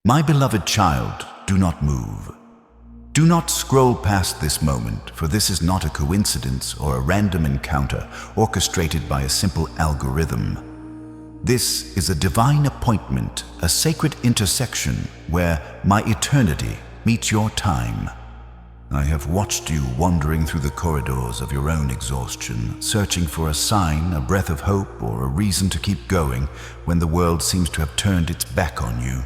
My beloved child, do not move. Do not scroll past this moment, for this is not a coincidence or a random encounter orchestrated by a simple algorithm. This is a divine appointment, a sacred intersection where my eternity meets your time. I have watched you wandering through the corridors of your own exhaustion, searching for a sign, a breath of hope, or a reason to keep going when the world seems to have turned its back on you.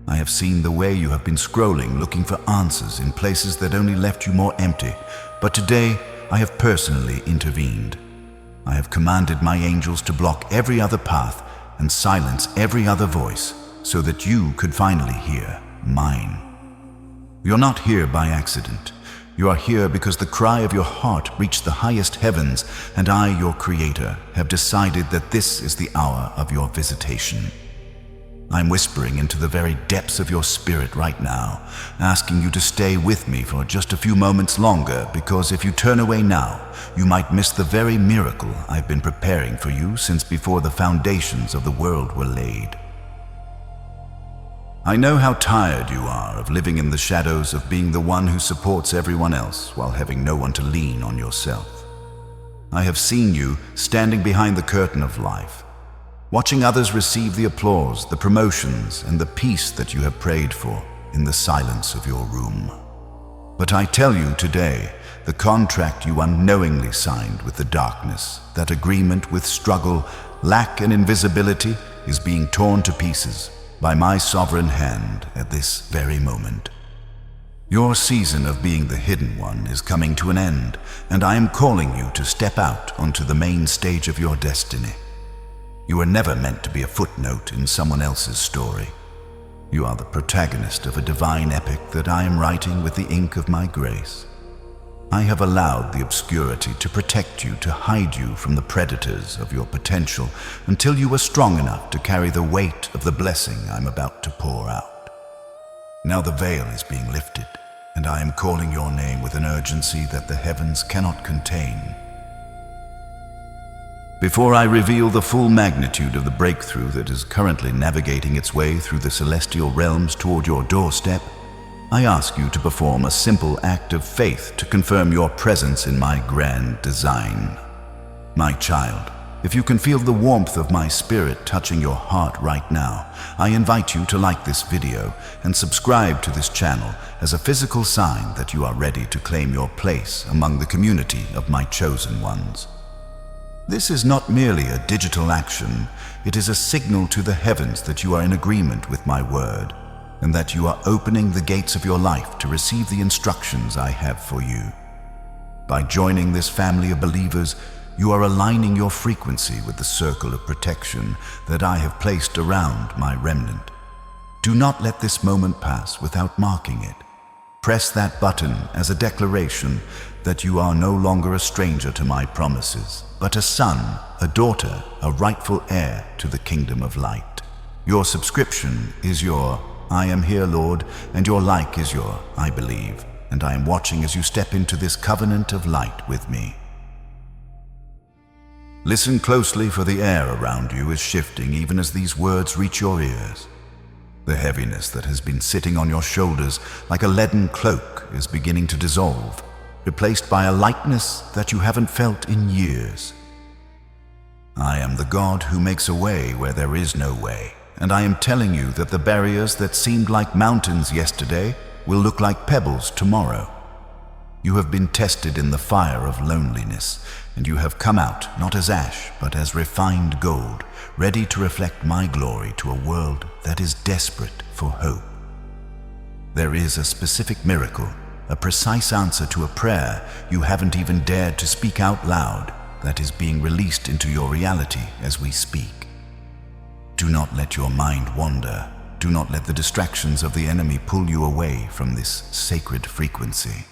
I have seen the way you have been scrolling, looking for answers in places that only left you more empty, but today I have personally intervened. I have commanded my angels to block every other path and silence every other voice so that you could finally hear mine. You're not here by accident. You are here because the cry of your heart reached the highest heavens, and I, your creator, have decided that this is the hour of your visitation. I'm whispering into the very depths of your spirit right now, asking you to stay with me for just a few moments longer, because if you turn away now, you might miss the very miracle I've been preparing for you since before the foundations of the world were laid. I know how tired you are of living in the shadows, of being the one who supports everyone else while having no one to lean on yourself. I have seen you standing behind the curtain of life, watching others receive the applause, the promotions, and the peace that you have prayed for in the silence of your room. But I tell you today, the contract you unknowingly signed with the darkness, that agreement with struggle, lack, and invisibility, is being torn to pieces by my sovereign hand at this very moment. Your season of being the hidden one is coming to an end, and I am calling you to step out onto the main stage of your destiny. You were never meant to be a footnote in someone else's story. You are the protagonist of a divine epic that I am writing with the ink of my grace. I have allowed the obscurity to protect you, to hide you from the predators of your potential until you are strong enough to carry the weight of the blessing I'm about to pour out. Now the veil is being lifted, and I am calling your name with an urgency that the heavens cannot contain. Before I reveal the full magnitude of the breakthrough that is currently navigating its way through the celestial realms toward your doorstep, I ask you to perform a simple act of faith to confirm your presence in my grand design. My child, if you can feel the warmth of my spirit touching your heart right now, I invite you to like this video and subscribe to this channel as a physical sign that you are ready to claim your place among the community of my chosen ones. This is not merely a digital action, it is a signal to the heavens that you are in agreement with my word, and that you are opening the gates of your life to receive the instructions I have for you. By joining this family of believers, you are aligning your frequency with the circle of protection that I have placed around my remnant. Do not let this moment pass without marking it. Press that button as a declaration that you are no longer a stranger to my promises, but a son, a daughter, a rightful heir to the kingdom of light. Your subscription is your "I am here, Lord," and your like is your "I believe," and I am watching as you step into this covenant of light with me. Listen closely, for the air around you is shifting even as these words reach your ears. The heaviness that has been sitting on your shoulders like a leaden cloak is beginning to dissolve, replaced by a lightness that you haven't felt in years. I am the God who makes a way where there is no way, and I am telling you that the barriers that seemed like mountains yesterday will look like pebbles tomorrow. You have been tested in the fire of loneliness, and you have come out not as ash, but as refined gold, ready to reflect my glory to a world that is desperate for hope. There is a specific miracle, a precise answer to a prayer you haven't even dared to speak out loud, that is being released into your reality as we speak. Do not let your mind wander. Do not let the distractions of the enemy pull you away from this sacred frequency.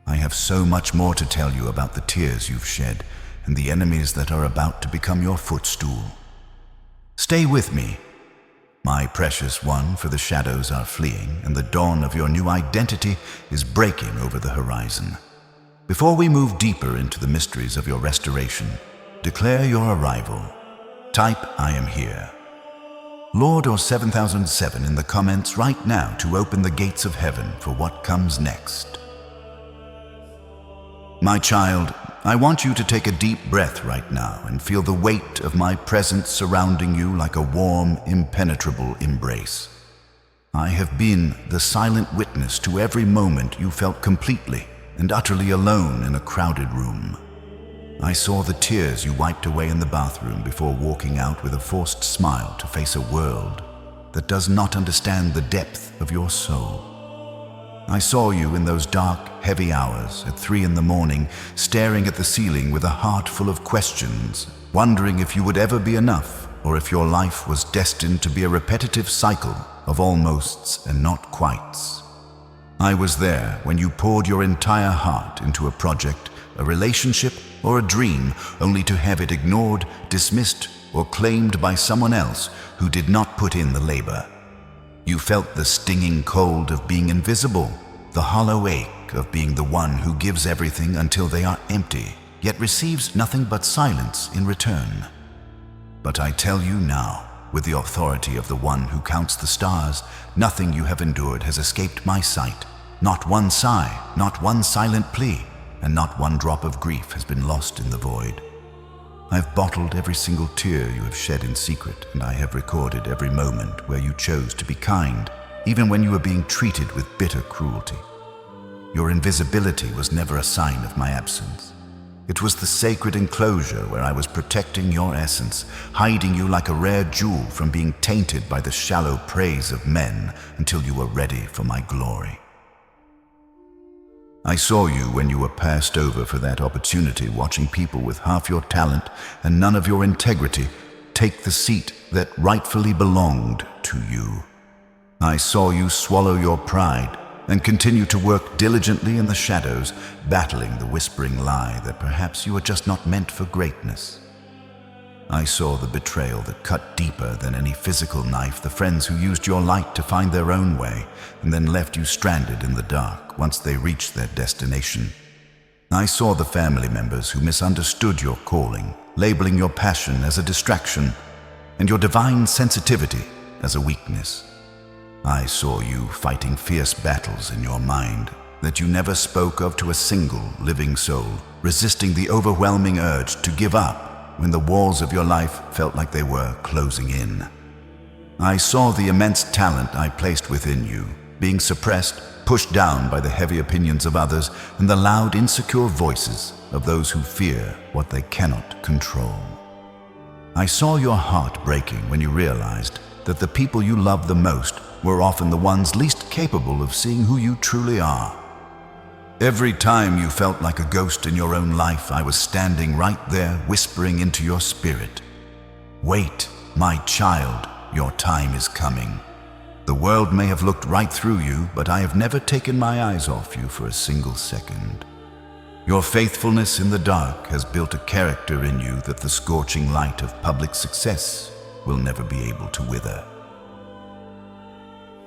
I have so much more to tell you about the tears you've shed and the enemies that are about to become your footstool. Stay with me, my precious one, for the shadows are fleeing and the dawn of your new identity is breaking over the horizon. Before we move deeper into the mysteries of your restoration, declare your arrival. Type "I am here." Lord or 7007 in the comments right now to open the gates of heaven for what comes next. My child, I want you to take a deep breath right now and feel the weight of my presence surrounding you like a warm, impenetrable embrace. I have been the silent witness to every moment you felt completely and utterly alone in a crowded room. I saw the tears you wiped away in the bathroom before walking out with a forced smile to face a world that does not understand the depth of your soul. I saw you in those dark, heavy hours at 3 a.m, staring at the ceiling with a heart full of questions, wondering if you would ever be enough or if your life was destined to be a repetitive cycle of almosts and not quites. I was there when you poured your entire heart into a project, a relationship, or a dream, only to have it ignored, dismissed, or claimed by someone else who did not put in the labor. You felt the stinging cold of being invisible, the hollow ache of being the one who gives everything until they are empty, yet receives nothing but silence in return. But I tell you now, with the authority of the one who counts the stars, nothing you have endured has escaped my sight. Not one sigh, not one silent plea, and not one drop of grief has been lost in the void. I've bottled every single tear you have shed in secret, and I have recorded every moment where you chose to be kind, even when you were being treated with bitter cruelty. Your invisibility was never a sign of my absence. It was the sacred enclosure where I was protecting your essence, hiding you like a rare jewel from being tainted by the shallow praise of men until you were ready for my glory. I saw you when you were passed over for that opportunity, watching people with half your talent and none of your integrity take the seat that rightfully belonged to you. I saw you swallow your pride and continue to work diligently in the shadows, battling the whispering lie that perhaps you were just not meant for greatness. I saw the betrayal that cut deeper than any physical knife, the friends who used your light to find their own way and then left you stranded in the dark once they reached their destination. I saw the family members who misunderstood your calling, labeling your passion as a distraction and your divine sensitivity as a weakness. I saw you fighting fierce battles in your mind that you never spoke of to a single living soul, resisting the overwhelming urge to give up when the walls of your life felt like they were closing in. I saw the immense talent I placed within you being suppressed, pushed down by the heavy opinions of others and the loud, insecure voices of those who fear what they cannot control. I saw your heart breaking when you realized that the people you loved the most were often the ones least capable of seeing who you truly are. Every time you felt like a ghost in your own life, I was standing right there whispering into your spirit, "Wait, my child, your time is coming." The world may have looked right through you, but I have never taken my eyes off you for a single second. Your faithfulness in the dark has built a character in you that the scorching light of public success will never be able to wither.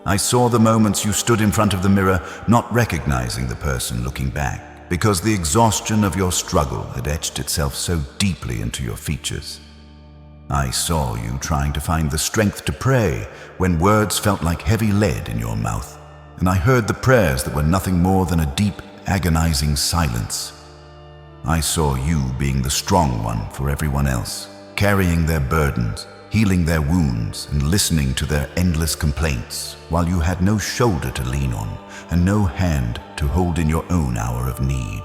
I saw the moments you stood in front of the mirror, not recognizing the person looking back, because the exhaustion of your struggle had etched itself so deeply into your features. I saw you trying to find the strength to pray when words felt like heavy lead in your mouth, and I heard the prayers that were nothing more than a deep, agonizing silence. I saw you being the strong one for everyone else, carrying their burdens, healing their wounds, and listening to their endless complaints, while you had no shoulder to lean on and no hand to hold in your own hour of need.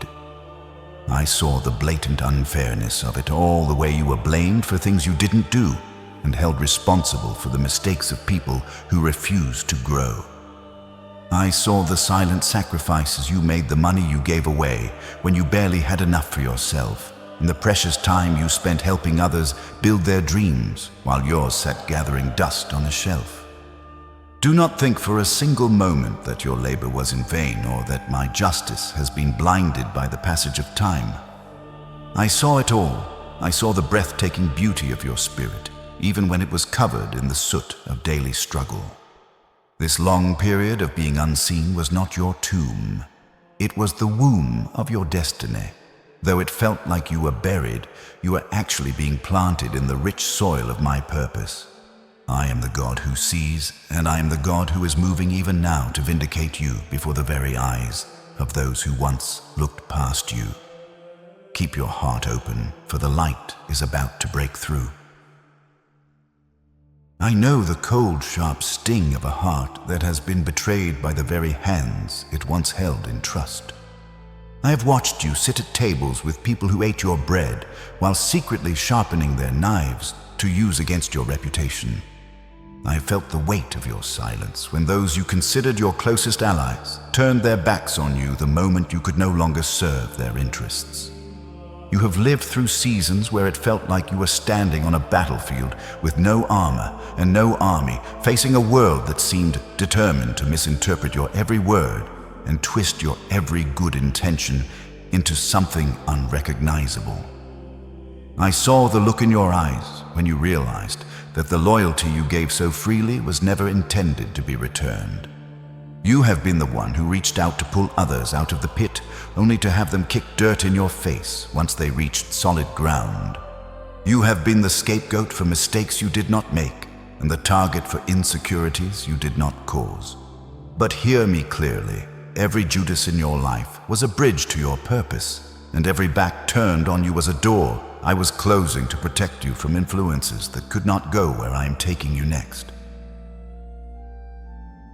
I saw the blatant unfairness of it all, the way you were blamed for things you didn't do and held responsible for the mistakes of people who refused to grow. I saw the silent sacrifices you made, the money you gave away when you barely had enough for yourself, and the precious time you spent helping others build their dreams while yours sat gathering dust on a shelf. Do not think for a single moment that your labor was in vain or that my justice has been blinded by the passage of time. I saw it all. I saw the breathtaking beauty of your spirit, even when it was covered in the soot of daily struggle. This long period of being unseen was not your tomb. It was the womb of your destiny. Though it felt like you were buried, you were actually being planted in the rich soil of my purpose. I am the God who sees, and I am the God who is moving even now to vindicate you before the very eyes of those who once looked past you. Keep your heart open, for the light is about to break through. I know the cold, sharp sting of a heart that has been betrayed by the very hands it once held in trust. I have watched you sit at tables with people who ate your bread while secretly sharpening their knives to use against your reputation. I have felt the weight of your silence when those you considered your closest allies turned their backs on you the moment you could no longer serve their interests. You have lived through seasons where it felt like you were standing on a battlefield with no armor and no army, facing a world that seemed determined to misinterpret your every word and twist your every good intention into something unrecognizable. I saw the look in your eyes when you realized that the loyalty you gave so freely was never intended to be returned. You have been the one who reached out to pull others out of the pit, only to have them kick dirt in your face once they reached solid ground. You have been the scapegoat for mistakes you did not make, and the target for insecurities you did not cause. But hear me clearly, every Judas in your life was a bridge to your purpose, and every back turned on you was a door I was closing to protect you from influences that could not go where I am taking you next.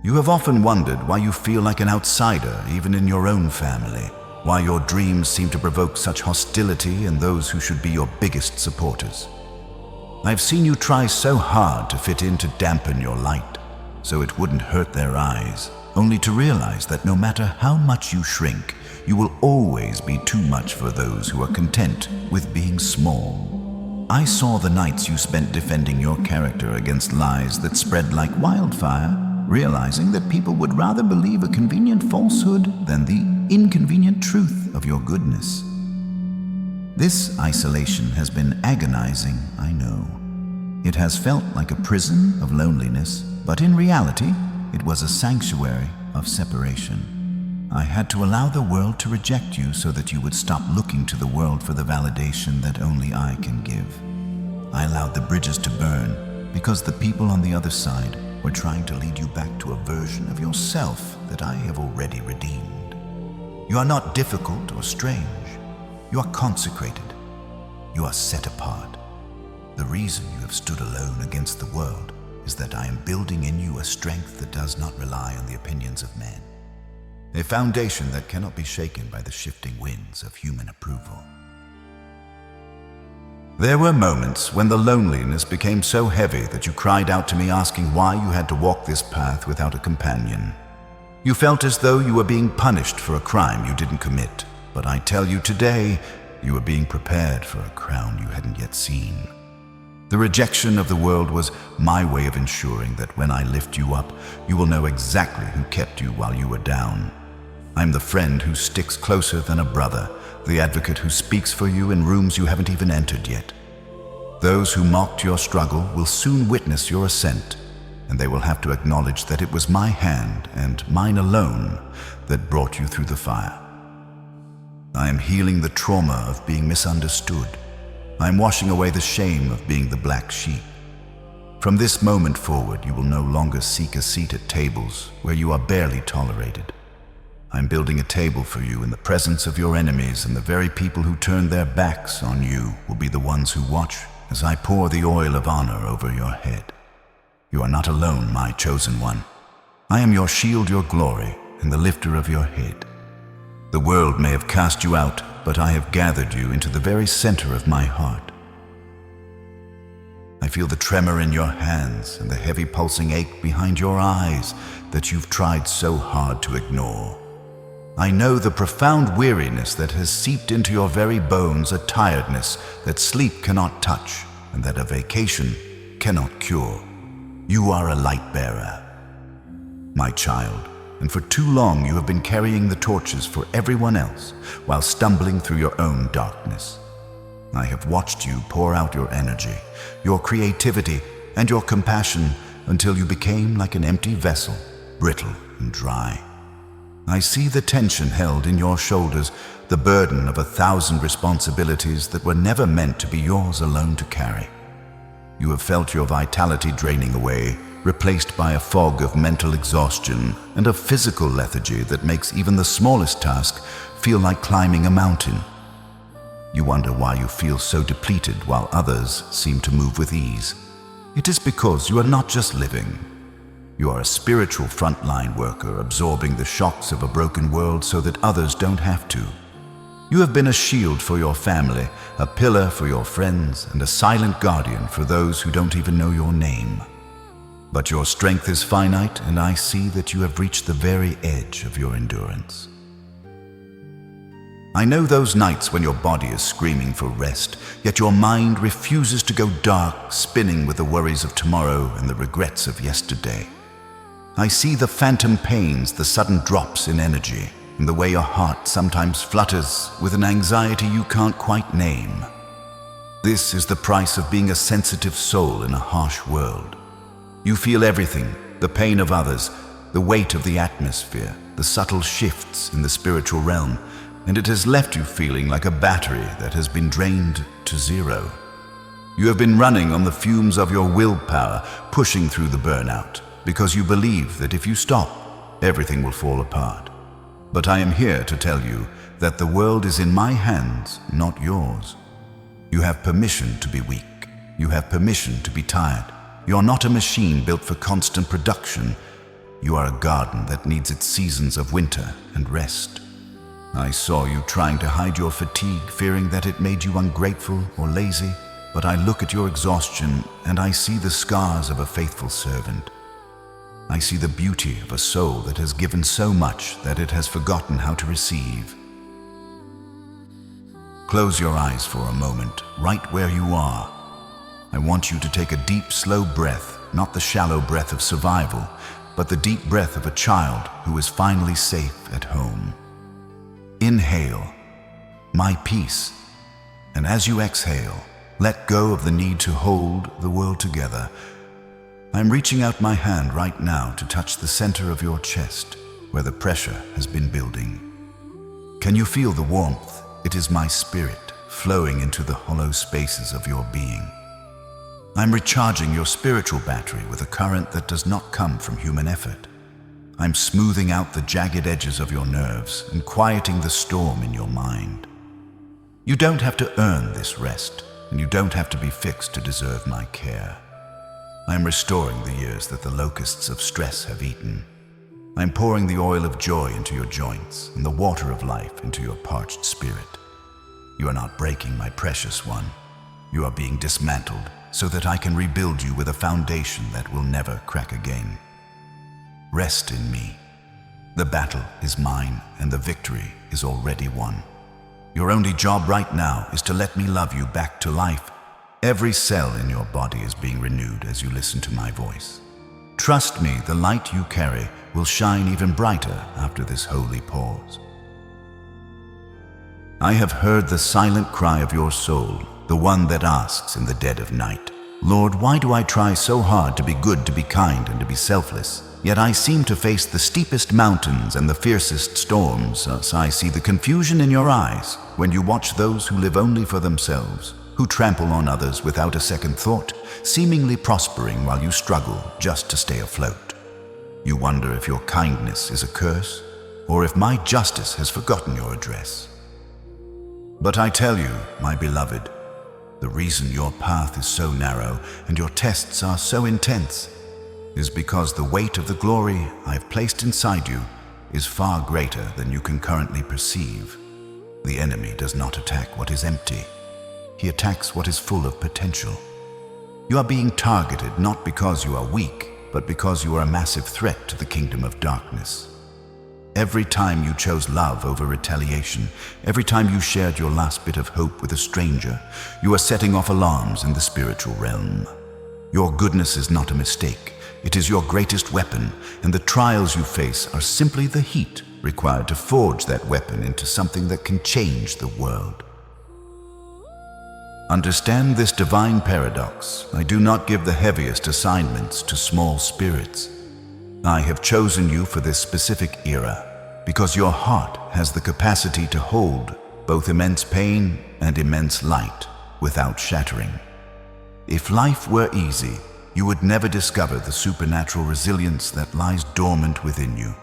You have often wondered why you feel like an outsider even in your own family, why your dreams seem to provoke such hostility in those who should be your biggest supporters. I've seen you try so hard to fit in to dampen your light, so it wouldn't hurt their eyes, only to realize that no matter how much you shrink, you will always be too much for those who are content with being small. I saw the nights you spent defending your character against lies that spread like wildfire, realizing that people would rather believe a convenient falsehood than the inconvenient truth of your goodness. This isolation has been agonizing, I know. It has felt like a prison of loneliness, but in reality, it was a sanctuary of separation. I had to allow the world to reject you so that you would stop looking to the world for the validation that only I can give. I allowed the bridges to burn because the people on the other side were trying to lead you back to a version of yourself that I have already redeemed. You are not difficult or strange. You are consecrated. You are set apart. The reason you have stood alone against the world is that I am building in you a strength that does not rely on the opinions of men, a foundation that cannot be shaken by the shifting winds of human approval. There were moments when the loneliness became so heavy that you cried out to me asking why you had to walk this path without a companion. You felt as though you were being punished for a crime you didn't commit, but I tell you today, you were being prepared for a crown you hadn't yet seen. The rejection of the world was my way of ensuring that when I lift you up, you will know exactly who kept you while you were down. I'm the friend who sticks closer than a brother, the advocate who speaks for you in rooms you haven't even entered yet. Those who mocked your struggle will soon witness your ascent, and they will have to acknowledge that it was my hand and mine alone that brought you through the fire. I am healing the trauma of being misunderstood. I am washing away the shame of being the black sheep. From this moment forward, you will no longer seek a seat at tables where you are barely tolerated. I'm building a table for you in the presence of your enemies, and the very people who turned their backs on you will be the ones who watch as I pour the oil of honor over your head. You are not alone, my chosen one. I am your shield, your glory, and the lifter of your head. The world may have cast you out, but I have gathered you into the very center of my heart. I feel the tremor in your hands and the heavy pulsing ache behind your eyes that you've tried so hard to ignore. I know the profound weariness that has seeped into your very bones, a tiredness that sleep cannot touch and that a vacation cannot cure. You are a light bearer, my child, and for too long you have been carrying the torches for everyone else while stumbling through your own darkness. I have watched you pour out your energy, your creativity, and your compassion until you became like an empty vessel, brittle and dry. I see the tension held in your shoulders, the burden of 1,000 responsibilities that were never meant to be yours alone to carry. You have felt your vitality draining away, replaced by a fog of mental exhaustion and of physical lethargy that makes even the smallest task feel like climbing a mountain. You wonder why you feel so depleted while others seem to move with ease. It is because you are not just living. You are a spiritual frontline worker absorbing the shocks of a broken world so that others don't have to. You have been a shield for your family, a pillar for your friends, and a silent guardian for those who don't even know your name. But your strength is finite, and I see that you have reached the very edge of your endurance. I know those nights when your body is screaming for rest, yet your mind refuses to go dark, spinning with the worries of tomorrow and the regrets of yesterday. I see the phantom pains, the sudden drops in energy, and the way your heart sometimes flutters with an anxiety you can't quite name. This is the price of being a sensitive soul in a harsh world. You feel everything, the pain of others, the weight of the atmosphere, the subtle shifts in the spiritual realm, and it has left you feeling like a battery that has been drained to zero. You have been running on the fumes of your willpower, pushing through the burnout, because you believe that if you stop, everything will fall apart. But I am here to tell you that the world is in my hands, not yours. You have permission to be weak. You have permission to be tired. You are not a machine built for constant production. You are a garden that needs its seasons of winter and rest. I saw you trying to hide your fatigue, fearing that it made you ungrateful or lazy, but I look at your exhaustion and I see the scars of a faithful servant. I see the beauty of a soul that has given so much that it has forgotten how to receive. Close your eyes for a moment, right where you are. I want you to take a deep, slow breath, not the shallow breath of survival, but the deep breath of a child who is finally safe at home. Inhale, my peace, and as you exhale, let go of the need to hold the world together. I'm reaching out my hand right now to touch the center of your chest, where the pressure has been building. Can you feel the warmth? It is my spirit flowing into the hollow spaces of your being. I'm recharging your spiritual battery with a current that does not come from human effort. I'm smoothing out the jagged edges of your nerves and quieting the storm in your mind. You don't have to earn this rest, and you don't have to be fixed to deserve my care. I am restoring the years that the locusts of stress have eaten. I am pouring the oil of joy into your joints and the water of life into your parched spirit. You are not breaking, my precious one. You are being dismantled so that I can rebuild you with a foundation that will never crack again. Rest in me. The battle is mine and the victory is already won. Your only job right now is to let me love you back to life. Every cell in your body is being renewed as you listen to my voice. Trust me, the light you carry will shine even brighter after this holy pause. I have heard the silent cry of your soul, the one that asks in the dead of night, Lord, why do I try so hard to be good, to be kind, and to be selfless? Yet I seem to face the steepest mountains and the fiercest storms, as I see the confusion in your eyes when you watch those who live only for themselves, who trample on others without a second thought, seemingly prospering while you struggle just to stay afloat. You wonder if your kindness is a curse, or if my justice has forgotten your address. But I tell you, my beloved, the reason your path is so narrow and your tests are so intense is because the weight of the glory I've placed inside you is far greater than you can currently perceive. The enemy does not attack what is empty. He attacks what is full of potential. You are being targeted not because you are weak, but because you are a massive threat to the kingdom of darkness. Every time you chose love over retaliation, every time you shared your last bit of hope with a stranger, you are setting off alarms in the spiritual realm. Your goodness is not a mistake. It is your greatest weapon, and the trials you face are simply the heat required to forge that weapon into something that can change the world. Understand this divine paradox. I do not give the heaviest assignments to small spirits. I have chosen you for this specific era because your heart has the capacity to hold both immense pain and immense light without shattering. If life were easy, you would never discover the supernatural resilience that lies dormant within you.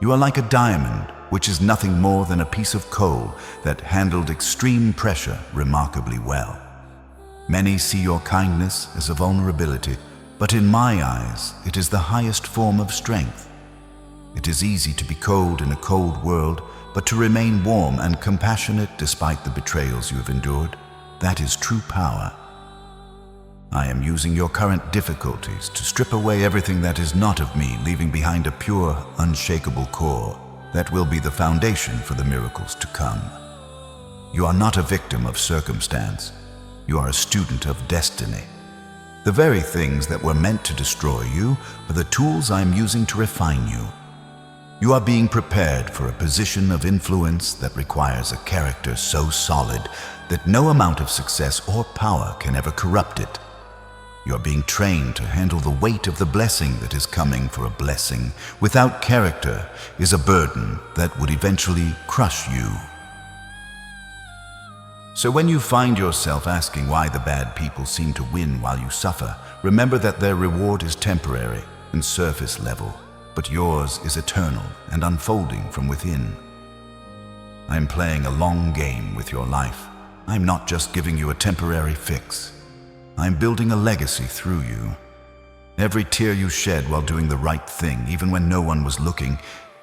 You are like a diamond, which is nothing more than a piece of coal that handled extreme pressure remarkably well. Many see your kindness as a vulnerability, but in my eyes, it is the highest form of strength. It is easy to be cold in a cold world, but to remain warm and compassionate despite the betrayals you have endured, that is true power. I am using your current difficulties to strip away everything that is not of me, leaving behind a pure, unshakable core that will be the foundation for the miracles to come. You are not a victim of circumstance. You are a student of destiny. The very things that were meant to destroy you are the tools I am using to refine you. You are being prepared for a position of influence that requires a character so solid that no amount of success or power can ever corrupt it. You are being trained to handle the weight of the blessing that is coming, for a blessing without character is a burden that would eventually crush you. So when you find yourself asking why the bad people seem to win while you suffer, remember that their reward is temporary and surface level, but yours is eternal and unfolding from within. I am playing a long game with your life. I am not just giving you a temporary fix. I am building a legacy through you. Every tear you shed while doing the right thing, even when no one was looking,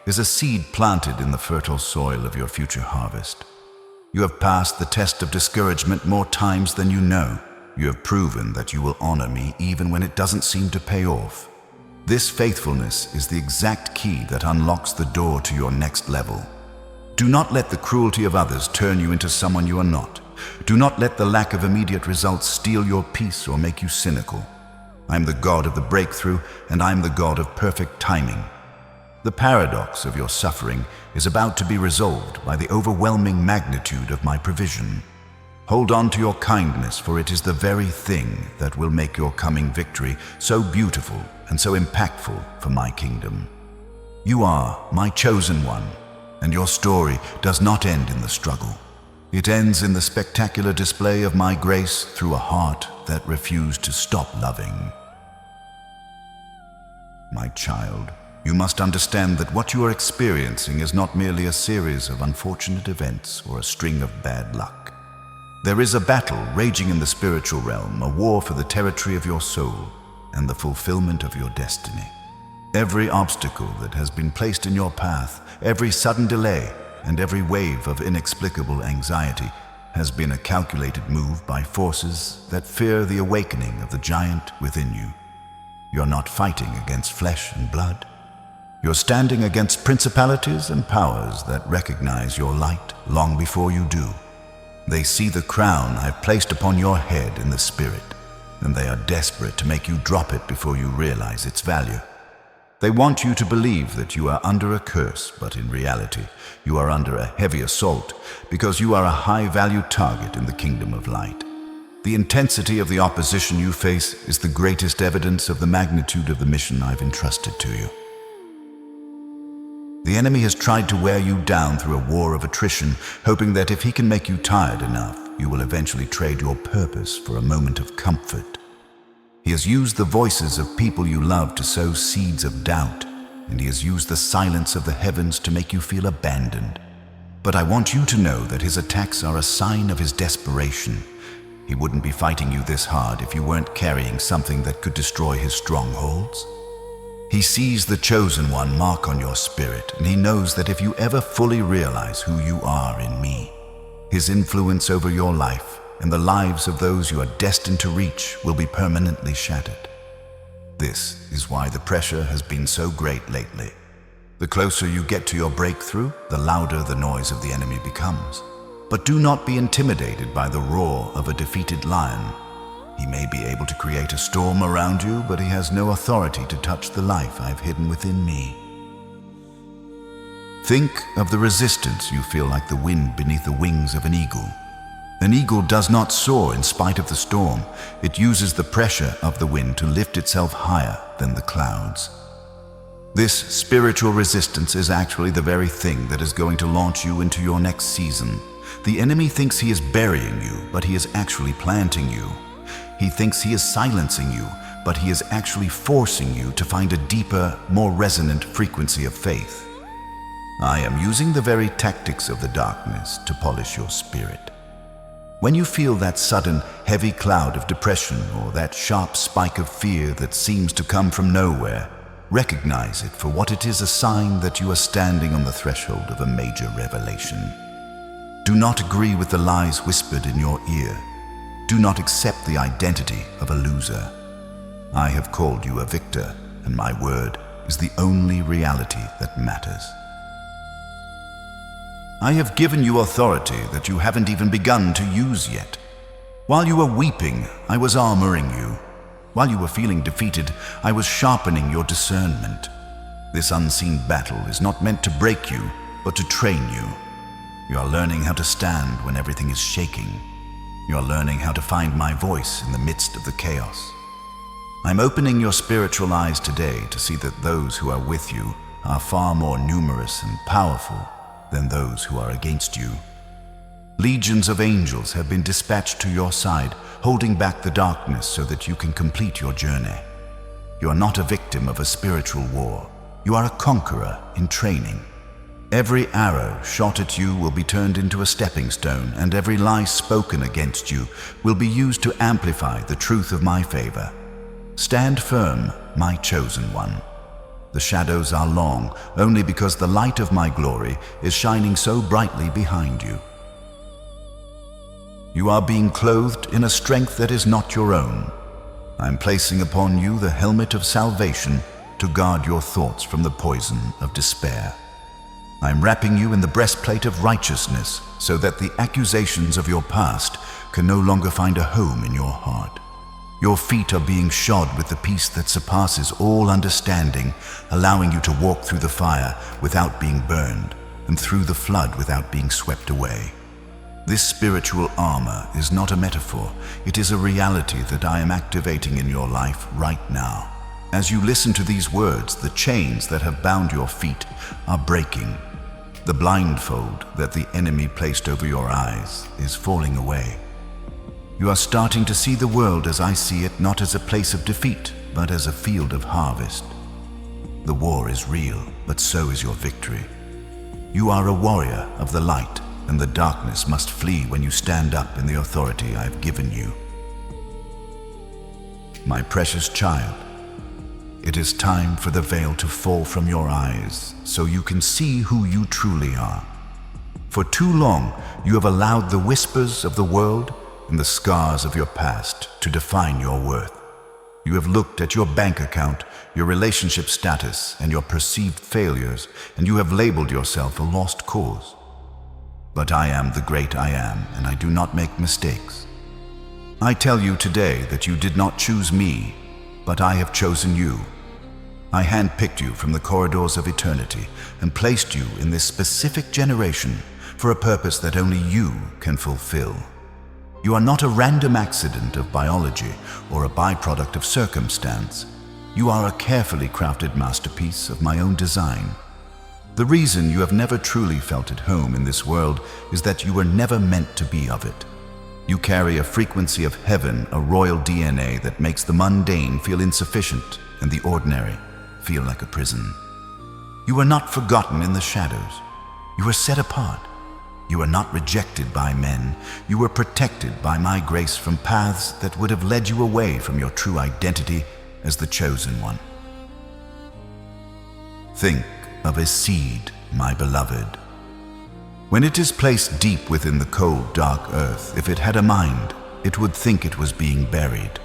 is a seed planted in the fertile soil of your future harvest. You have passed the test of discouragement more times than you know. You have proven that you will honor me even when it doesn't seem to pay off. This faithfulness is the exact key that unlocks the door to your next level. Do not let the cruelty of others turn you into someone you are not. Do not let the lack of immediate results steal your peace or make you cynical. I am the God of the breakthrough, and I am the God of perfect timing. The paradox of your suffering is about to be resolved by the overwhelming magnitude of my provision. Hold on to your kindness, for it is the very thing that will make your coming victory so beautiful and so impactful for my kingdom. You are my chosen one, and your story does not end in the struggle. It ends in the spectacular display of my grace through a heart that refused to stop loving. My child, you must understand that what you are experiencing is not merely a series of unfortunate events or a string of bad luck. There is a battle raging in the spiritual realm, a war for the territory of your soul and the fulfillment of your destiny. Every obstacle that has been placed in your path, every sudden delay, and every wave of inexplicable anxiety has been a calculated move by forces that fear the awakening of the giant within you. You're not fighting against flesh and blood. You're standing against principalities and powers that recognize your light long before you do. They see the crown I've placed upon your head in the spirit, and they are desperate to make you drop it before you realize its value. They want you to believe that you are under a curse, but in reality, you are under a heavy assault because you are a high-value target in the kingdom of light. The intensity of the opposition you face is the greatest evidence of the magnitude of the mission I've entrusted to you. The enemy has tried to wear you down through a war of attrition, hoping that if he can make you tired enough, you will eventually trade your purpose for a moment of comfort. He has used the voices of people you love to sow seeds of doubt, and he has used the silence of the heavens to make you feel abandoned. But I want you to know that his attacks are a sign of his desperation. He wouldn't be fighting you this hard if you weren't carrying something that could destroy his strongholds. He sees the chosen one mark on your spirit, and he knows that if you ever fully realize who you are in me, his influence over your life and the lives of those you are destined to reach will be permanently shattered. This is why the pressure has been so great lately. The closer you get to your breakthrough, the louder the noise of the enemy becomes. But do not be intimidated by the roar of a defeated lion. He may be able to create a storm around you, but he has no authority to touch the life I've hidden within me. Think of the resistance you feel like the wind beneath the wings of an eagle. An eagle does not soar in spite of the storm. It uses the pressure of the wind to lift itself higher than the clouds. This spiritual resistance is actually the very thing that is going to launch you into your next season. The enemy thinks he is burying you, but he is actually planting you. He thinks he is silencing you, but he is actually forcing you to find a deeper, more resonant frequency of faith. I am using the very tactics of the darkness to polish your spirit. When you feel that sudden, heavy cloud of depression or that sharp spike of fear that seems to come from nowhere, recognize it for what it is: a sign that you are standing on the threshold of a major revelation. Do not agree with the lies whispered in your ear. Do not accept the identity of a loser. I have called you a victor, and my word is the only reality that matters. I have given you authority that you haven't even begun to use yet. While you were weeping, I was armoring you. While you were feeling defeated, I was sharpening your discernment. This unseen battle is not meant to break you, but to train you. You are learning how to stand when everything is shaking. You are learning how to find my voice in the midst of the chaos. I'm opening your spiritual eyes today to see that those who are with you are far more numerous and powerful than those who are against you. Legions of angels have been dispatched to your side, holding back the darkness so that you can complete your journey. You are not a victim of a spiritual war. You are a conqueror in training. Every arrow shot at you will be turned into a stepping stone, and every lie spoken against you will be used to amplify the truth of my favor. Stand firm, my chosen one. The shadows are long only because the light of my glory is shining so brightly behind you. You are being clothed in a strength that is not your own. I'm placing upon you the helmet of salvation to guard your thoughts from the poison of despair. I'm wrapping you in the breastplate of righteousness so that the accusations of your past can no longer find a home in your heart. Your feet are being shod with the peace that surpasses all understanding, allowing you to walk through the fire without being burned and through the flood without being swept away. This spiritual armor is not a metaphor. It is a reality that I am activating in your life right now. As you listen to these words, the chains that have bound your feet are breaking. The blindfold that the enemy placed over your eyes is falling away. You are starting to see the world as I see it, not as a place of defeat, but as a field of harvest. The war is real, but so is your victory. You are a warrior of the light, and the darkness must flee when you stand up in the authority I have given you. My precious child, it is time for the veil to fall from your eyes so you can see who you truly are. For too long, you have allowed the whispers of the world and the scars of your past to define your worth. You have looked at your bank account, your relationship status, and your perceived failures, and you have labeled yourself a lost cause. But I am the great I am, and I do not make mistakes. I tell you today that you did not choose me, but I have chosen you. I handpicked you from the corridors of eternity and placed you in this specific generation for a purpose that only you can fulfill. You are not a random accident of biology or a byproduct of circumstance. You are a carefully crafted masterpiece of my own design. The reason you have never truly felt at home in this world is that you were never meant to be of it. You carry a frequency of heaven, a royal DNA that makes the mundane feel insufficient and the ordinary feel like a prison. You are not forgotten in the shadows. You are set apart. You are not rejected by men. You were protected by my grace from paths that would have led you away from your true identity as the chosen one. Think of a seed, my beloved. When it is placed deep within the cold, dark earth, if it had a mind, it would think it was being buried.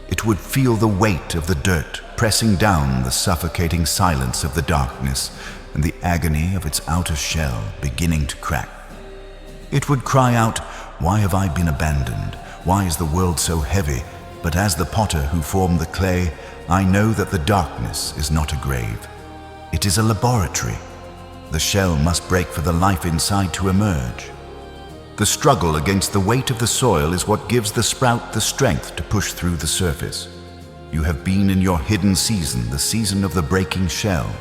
It would feel the weight of the dirt pressing down the suffocating silence of the darkness and the agony of its outer shell beginning to crack. It would cry out, "Why have I been abandoned? Why is the world so heavy?" But as the potter who formed the clay, I know that the darkness is not a grave. It is a laboratory. The shell must break for the life inside to emerge. The struggle against the weight of the soil is what gives the sprout the strength to push through the surface. You have been in your hidden season, the season of the breaking shell.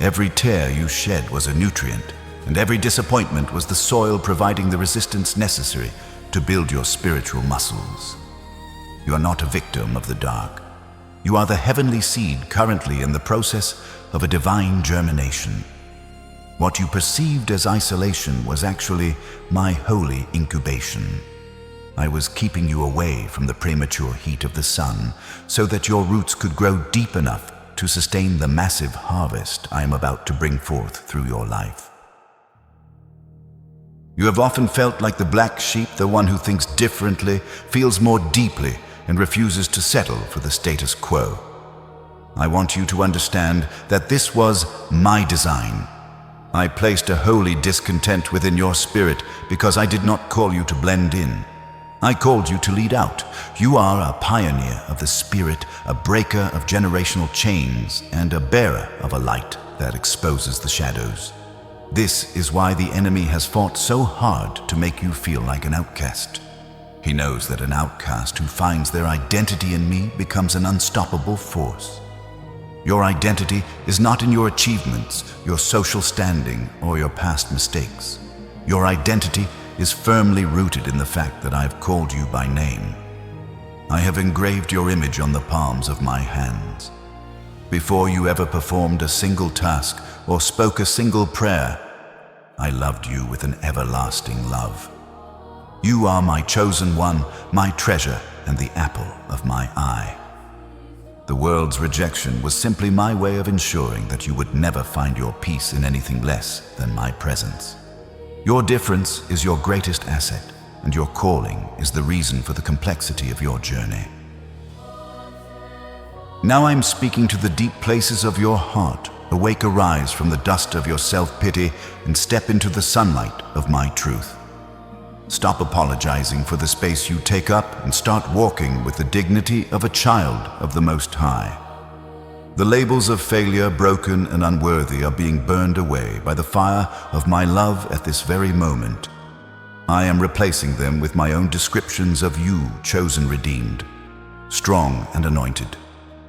Every tear you shed was a nutrient, and every disappointment was the soil providing the resistance necessary to build your spiritual muscles. You are not a victim of the dark. You are the heavenly seed currently in the process of a divine germination. What you perceived as isolation was actually my holy incubation. I was keeping you away from the premature heat of the sun so that your roots could grow deep enough to sustain the massive harvest I am about to bring forth through your life. You have often felt like the black sheep, the one who thinks differently, feels more deeply, and refuses to settle for the status quo. I want you to understand that this was my design. I placed a holy discontent within your spirit because I did not call you to blend in. I called you to lead out. You are a pioneer of the spirit, a breaker of generational chains, and a bearer of a light that exposes the shadows. This is why the enemy has fought so hard to make you feel like an outcast. He knows that an outcast who finds their identity in me becomes an unstoppable force. Your identity is not in your achievements, your social standing, or your past mistakes. Your identity is firmly rooted in the fact that I have called you by name. I have engraved your image on the palms of my hands. Before you ever performed a single task or spoke a single prayer, I loved you with an everlasting love. You are my chosen one, my treasure, and the apple of my eye. The world's rejection was simply my way of ensuring that you would never find your peace in anything less than my presence. Your difference is your greatest asset, and your calling is the reason for the complexity of your journey. Now I'm speaking to the deep places of your heart. Awake, arise from the dust of your self-pity, and step into the sunlight of my truth. Stop apologizing for the space you take up and start walking with the dignity of a child of the Most High. The labels of failure, broken, and unworthy are being burned away by the fire of my love at this very moment. I am replacing them with my own descriptions of you, chosen, redeemed, strong, and anointed.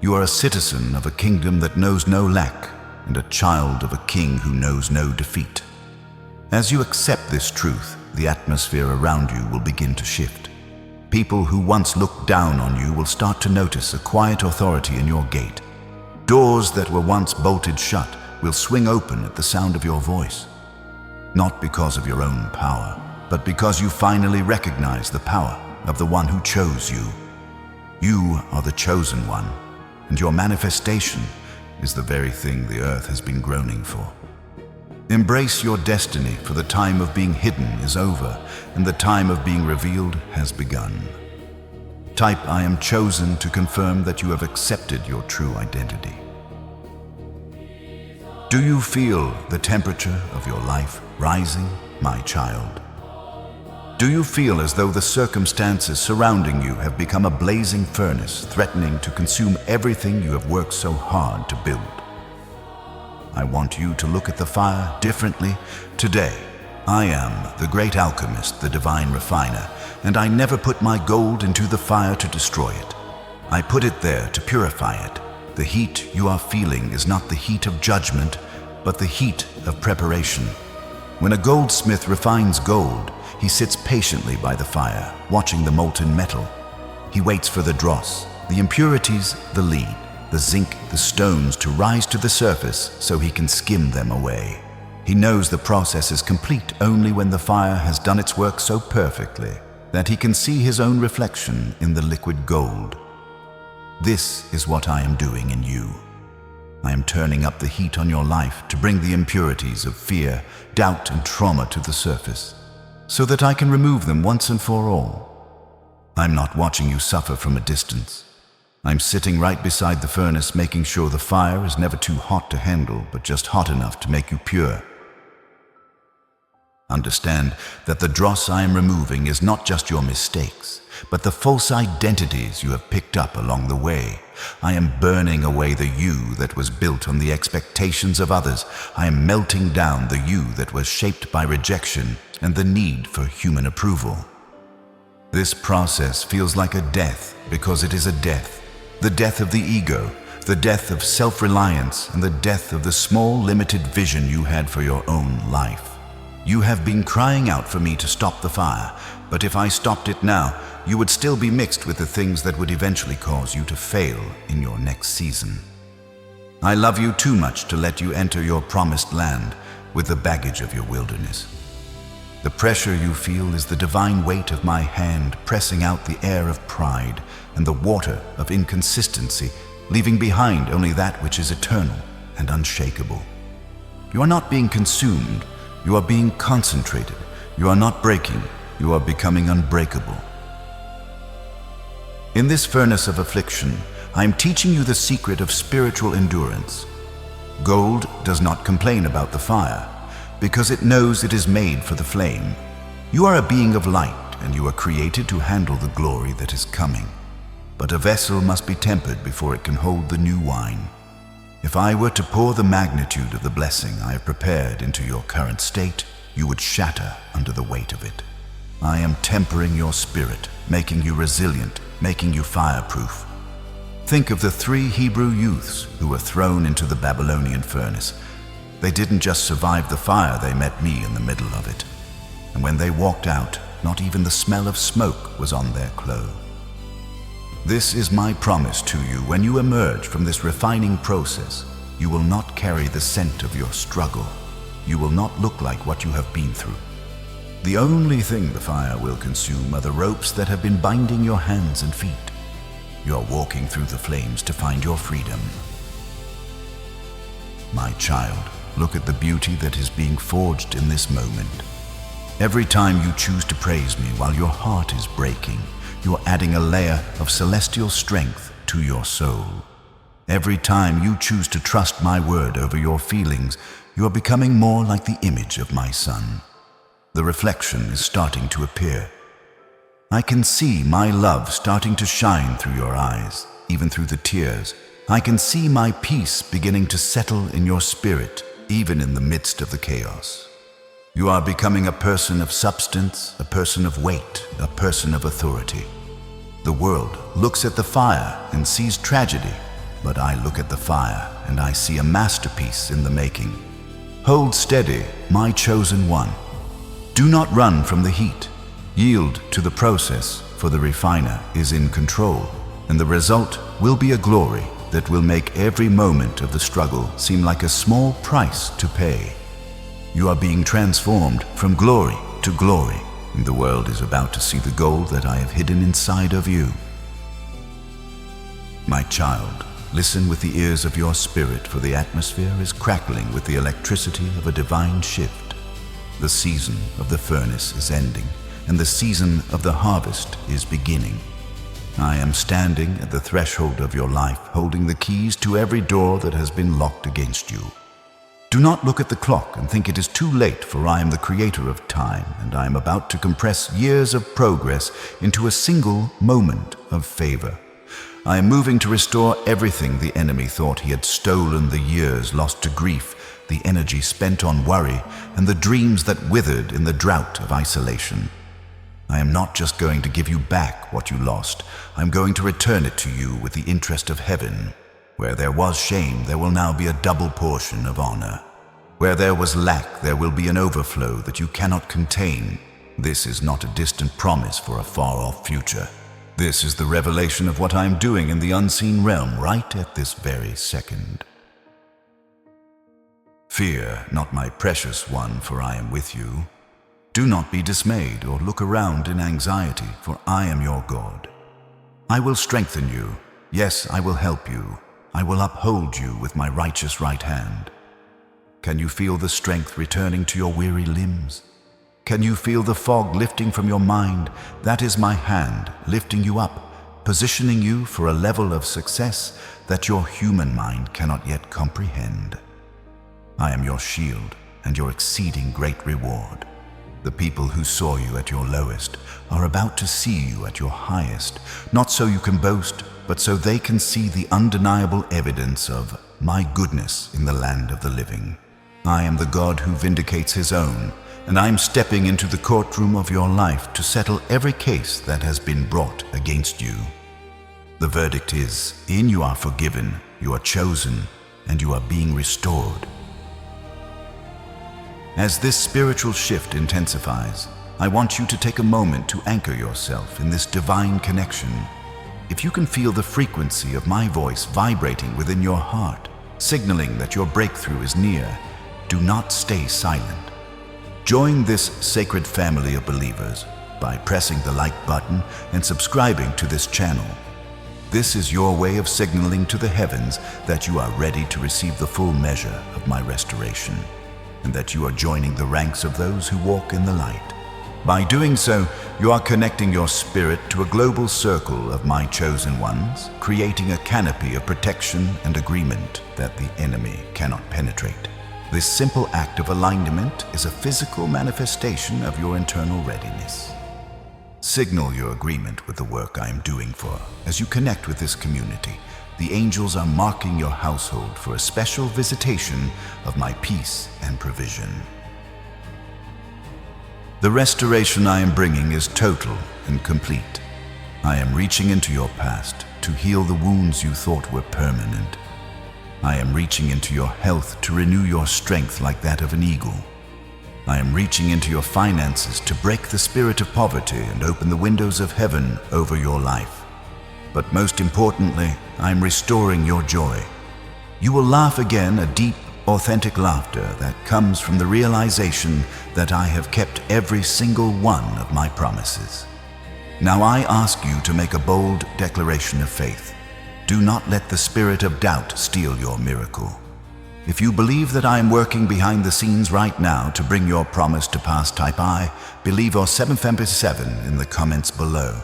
You are a citizen of a kingdom that knows no lack, and a child of a king who knows no defeat. As you accept this truth, the atmosphere around you will begin to shift. People who once looked down on you will start to notice a quiet authority in your gait. Doors that were once bolted shut will swing open at the sound of your voice. Not because of your own power, but because you finally recognize the power of the one who chose you. You are the chosen one, and your manifestation is the very thing the earth has been groaning for. Embrace your destiny, for the time of being hidden is over, and the time of being revealed has begun. Type "I am chosen" to confirm that you have accepted your true identity. Do you feel the temperature of your life rising, my child? Do you feel as though the circumstances surrounding you have become a blazing furnace, threatening to consume everything you have worked so hard to build? I want you to look at the fire differently today. I am the great alchemist, the divine refiner, and I never put my gold into the fire to destroy it. I put it there to purify it. The heat you are feeling is not the heat of judgment, but the heat of preparation. When a goldsmith refines gold, he sits patiently by the fire, watching the molten metal. He waits for the dross, the impurities, the lead, the zinc, the stones to rise to the surface so he can skim them away. He knows the process is complete only when the fire has done its work so perfectly that he can see his own reflection in the liquid gold. This is what I am doing in you. I am turning up the heat on your life to bring the impurities of fear, doubt, and trauma to the surface, so that I can remove them once and for all. I'm not watching you suffer from a distance. I'm sitting right beside the furnace, making sure the fire is never too hot to handle, but just hot enough to make you pure. Understand that the dross I am removing is not just your mistakes, but the false identities you have picked up along the way. I am burning away the you that was built on the expectations of others. I am melting down the you that was shaped by rejection and the need for human approval. This process feels like a death because it is a death. The death of the ego, the death of self-reliance, and the death of the small, limited vision you had for your own life. You have been crying out for me to stop the fire, but if I stopped it now, you would still be mixed with the things that would eventually cause you to fail in your next season. I love you too much to let you enter your promised land with the baggage of your wilderness. The pressure you feel is the divine weight of my hand pressing out the air of pride and the water of inconsistency, leaving behind only that which is eternal and unshakable. You are not being consumed, you are being concentrated. You are not breaking, you are becoming unbreakable. In this furnace of affliction, I am teaching you the secret of spiritual endurance. Gold does not complain about the fire, because it knows it is made for the flame. You are a being of light, and you are created to handle the glory that is coming. But a vessel must be tempered before it can hold the new wine. If I were to pour the magnitude of the blessing I have prepared into your current state, you would shatter under the weight of it. I am tempering your spirit, making you resilient, making you fireproof. Think of the 3 Hebrew youths who were thrown into the Babylonian furnace. They didn't just survive the fire, they met me in the middle of it. And when they walked out, not even the smell of smoke was on their clothes. This is my promise to you. When you emerge from this refining process, you will not carry the scent of your struggle. You will not look like what you have been through. The only thing the fire will consume are the ropes that have been binding your hands and feet. You are walking through the flames to find your freedom. My child, look at the beauty that is being forged in this moment. Every time you choose to praise me while your heart is breaking, you are adding a layer of celestial strength to your soul. Every time you choose to trust my word over your feelings, you are becoming more like the image of my Son. The reflection is starting to appear. I can see my love starting to shine through your eyes, even through the tears. I can see my peace beginning to settle in your spirit, even in the midst of the chaos. You are becoming a person of substance, a person of weight, a person of authority. The world looks at the fire and sees tragedy, but I look at the fire and I see a masterpiece in the making. Hold steady, my chosen one. Do not run from the heat. Yield to the process, for the refiner is in control, and the result will be a glory that will make every moment of the struggle seem like a small price to pay. You are being transformed from glory to glory, and the world is about to see the gold that I have hidden inside of you. My child, listen with the ears of your spirit, for the atmosphere is crackling with the electricity of a divine shift. The season of the furnace is ending, and the season of the harvest is beginning. I am standing at the threshold of your life, holding the keys to every door that has been locked against you. Do not look at the clock and think it is too late, for I am the creator of time, and I am about to compress years of progress into a single moment of favor. I am moving to restore everything the enemy thought he had stolen, the years lost to grief, the energy spent on worry, and the dreams that withered in the drought of isolation. I am not just going to give you back what you lost. I am going to return it to you with the interest of heaven. Where there was shame, there will now be a double portion of honor. Where there was lack, there will be an overflow that you cannot contain. This is not a distant promise for a far-off future. This is the revelation of what I am doing in the unseen realm right at this very second. Fear not, my precious one, for I am with you. Do not be dismayed or look around in anxiety, for I am your God. I will strengthen you. Yes, I will help you. I will uphold you with my righteous right hand. Can you feel the strength returning to your weary limbs? Can you feel the fog lifting from your mind? That is my hand lifting you up, positioning you for a level of success that your human mind cannot yet comprehend. I am your shield and your exceeding great reward. The people who saw you at your lowest are about to see you at your highest, not so you can boast, but so they can see the undeniable evidence of my goodness in the land of the living. I am the God who vindicates his own, and I am stepping into the courtroom of your life to settle every case that has been brought against you. The verdict is, in you are forgiven, you are chosen, and you are being restored. As this spiritual shift intensifies, I want you to take a moment to anchor yourself in this divine connection. If you can feel the frequency of my voice vibrating within your heart, signaling that your breakthrough is near, do not stay silent. Join this sacred family of believers by pressing the like button and subscribing to this channel. This is your way of signaling to the heavens that you are ready to receive the full measure of my restoration, and that you are joining the ranks of those who walk in the light. By doing so, you are connecting your spirit to a global circle of my chosen ones, creating a canopy of protection and agreement that the enemy cannot penetrate. This simple act of alignment is a physical manifestation of your internal readiness. Signal your agreement with the work I am doing, for as you connect with this community, the angels are marking your household for a special visitation of my peace and provision. The restoration I am bringing is total and complete. I am reaching into your past to heal the wounds you thought were permanent. I am reaching into your health to renew your strength like that of an eagle. I am reaching into your finances to break the spirit of poverty and open the windows of heaven over your life. But most importantly, I am restoring your joy. You will laugh again, a deep, authentic laughter that comes from the realization that I have kept every single one of my promises. Now I ask you to make a bold declaration of faith. Do not let the spirit of doubt steal your miracle. If you believe that I am working behind the scenes right now to bring your promise to pass, type I believe or 757 in the comments below.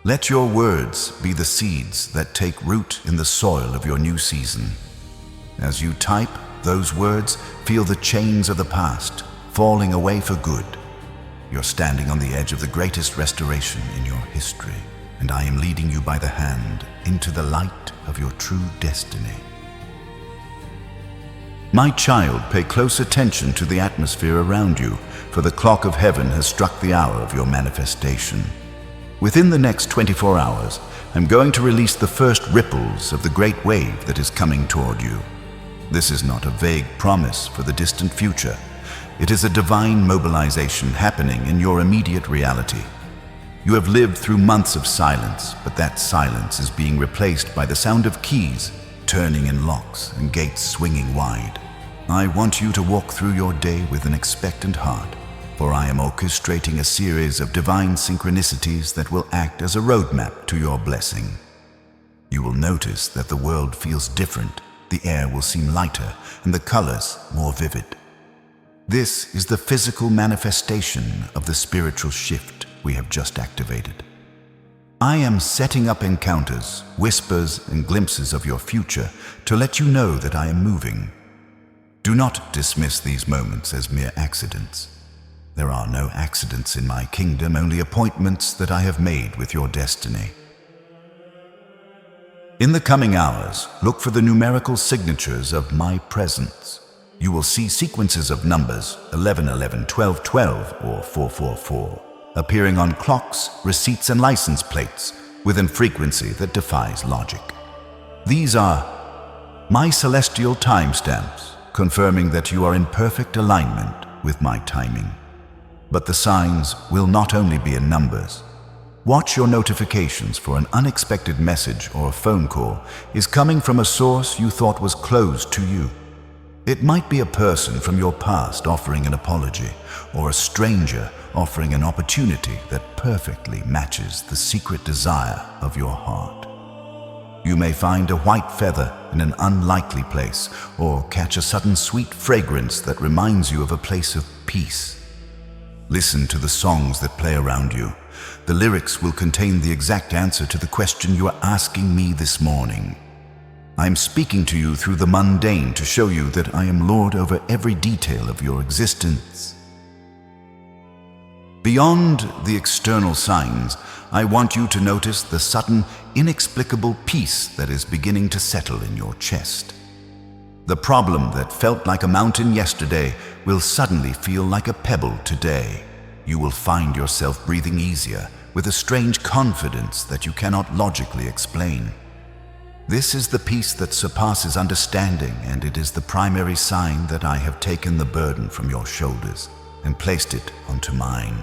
Let your words be the seeds that take root in the soil of your new season. As you type those words, feel the chains of the past falling away for good. You're standing on the edge of the greatest restoration in your history, and I am leading you by the hand into the light of your true destiny. My child, pay close attention to the atmosphere around you, for the clock of heaven has struck the hour of your manifestation. Within the next 24 hours, I'm going to release the first ripples of the great wave that is coming toward you. This is not a vague promise for the distant future. It is a divine mobilization happening in your immediate reality. You have lived through months of silence, but that silence is being replaced by the sound of keys turning in locks and gates swinging wide. I want you to walk through your day with an expectant heart, for I am orchestrating a series of divine synchronicities that will act as a roadmap to your blessing. You will notice that the world feels different. The air will seem lighter and the colors more vivid. This is the physical manifestation of the spiritual shift we have just activated. I am setting up encounters, whispers, and glimpses of your future to let you know that I am moving. Do not dismiss these moments as mere accidents. There are no accidents in my kingdom, only appointments that I have made with your destiny. In the coming hours, look for the numerical signatures of my presence. You will see sequences of numbers 1111, 1212, or 444 appearing on clocks, receipts, and license plates with a frequency that defies logic. These are my celestial timestamps, confirming that you are in perfect alignment with my timing. But the signs will not only be in numbers. Watch your notifications for an unexpected message or a phone call is coming from a source you thought was closed to you. It might be a person from your past offering an apology, or a stranger offering an opportunity that perfectly matches the secret desire of your heart. You may find a white feather in an unlikely place, or catch a sudden sweet fragrance that reminds you of a place of peace. Listen to the songs that play around you. The lyrics will contain the exact answer to the question you are asking me this morning. I am speaking to you through the mundane to show you that I am Lord over every detail of your existence. Beyond the external signs, I want you to notice the sudden, inexplicable peace that is beginning to settle in your chest. The problem that felt like a mountain yesterday will suddenly feel like a pebble today. You will find yourself breathing easier, with a strange confidence that you cannot logically explain. This is the peace that surpasses understanding, and it is the primary sign that I have taken the burden from your shoulders and placed it onto mine.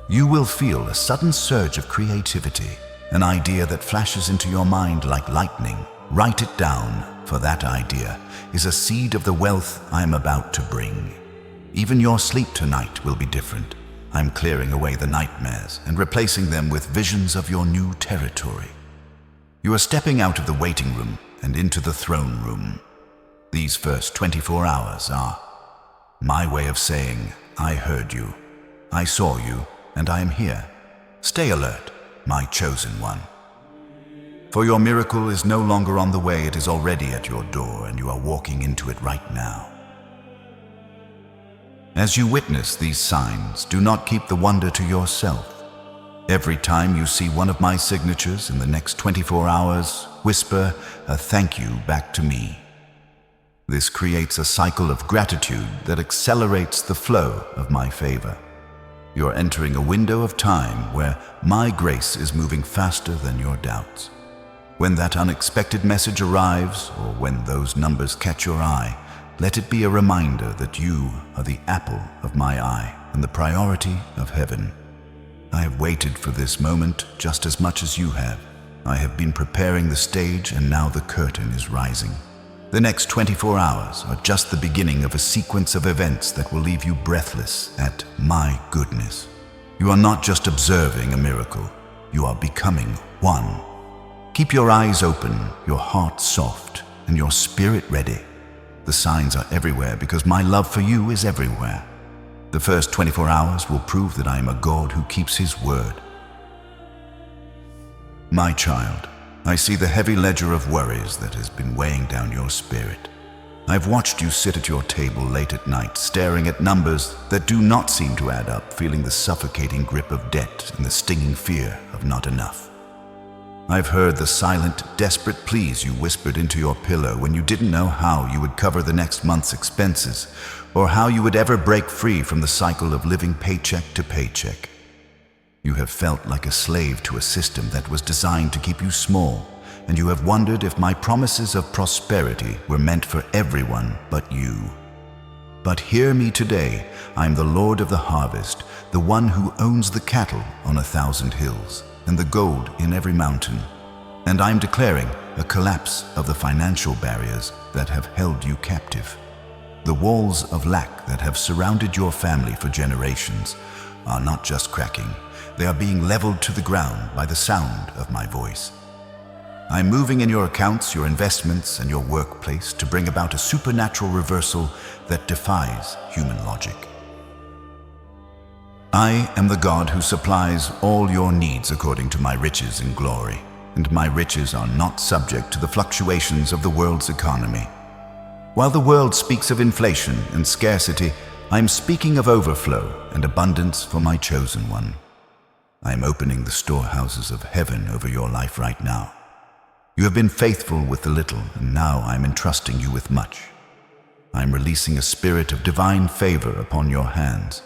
You will feel a sudden surge of creativity, an idea that flashes into your mind like lightning. Write it down, for that idea is a seed of the wealth I am about to bring. Even your sleep tonight will be different. I'm clearing away the nightmares and replacing them with visions of your new territory. You are stepping out of the waiting room and into the throne room. These first 24 hours are my way of saying, I heard you, I saw you, and I am here. Stay alert, my chosen one. For your miracle is no longer on the way, it is already at your door, and you are walking into it right now. As you witness these signs, do not keep the wonder to yourself. Every time you see one of my signatures in the next 24 hours, whisper a thank you back to me. This creates a cycle of gratitude that accelerates the flow of my favor. You're entering a window of time where my grace is moving faster than your doubts. When that unexpected message arrives, or when those numbers catch your eye, let it be a reminder that you are the apple of my eye and the priority of heaven. I have waited for this moment just as much as you have. I have been preparing the stage, and now the curtain is rising. The next 24 hours are just the beginning of a sequence of events that will leave you breathless at my goodness. You are not just observing a miracle, you are becoming one. Keep your eyes open, your heart soft, and your spirit ready. The signs are everywhere because my love for you is everywhere. The first 24 hours will prove that I am a God who keeps his word. My child, I see the heavy ledger of worries that has been weighing down your spirit. I've watched you sit at your table late at night, staring at numbers that do not seem to add up, feeling the suffocating grip of debt and the stinging fear of not enough. I've heard the silent, desperate pleas you whispered into your pillow when you didn't know how you would cover the next month's expenses, or how you would ever break free from the cycle of living paycheck to paycheck. You have felt like a slave to a system that was designed to keep you small, and you have wondered if my promises of prosperity were meant for everyone but you. But hear me today, I am the Lord of the harvest, the one who owns the cattle on 1,000 hills and the gold in every mountain. And I am declaring a collapse of the financial barriers that have held you captive. The walls of lack that have surrounded your family for generations are not just cracking, they are being leveled to the ground by the sound of my voice. I am moving in your accounts, your investments, and your workplace to bring about a supernatural reversal that defies human logic. I am the God who supplies all your needs according to my riches in glory, and my riches are not subject to the fluctuations of the world's economy. While the world speaks of inflation and scarcity, I am speaking of overflow and abundance for my chosen one. I am opening the storehouses of heaven over your life right now. You have been faithful with the little, and now I am entrusting you with much. I am releasing a spirit of divine favor upon your hands.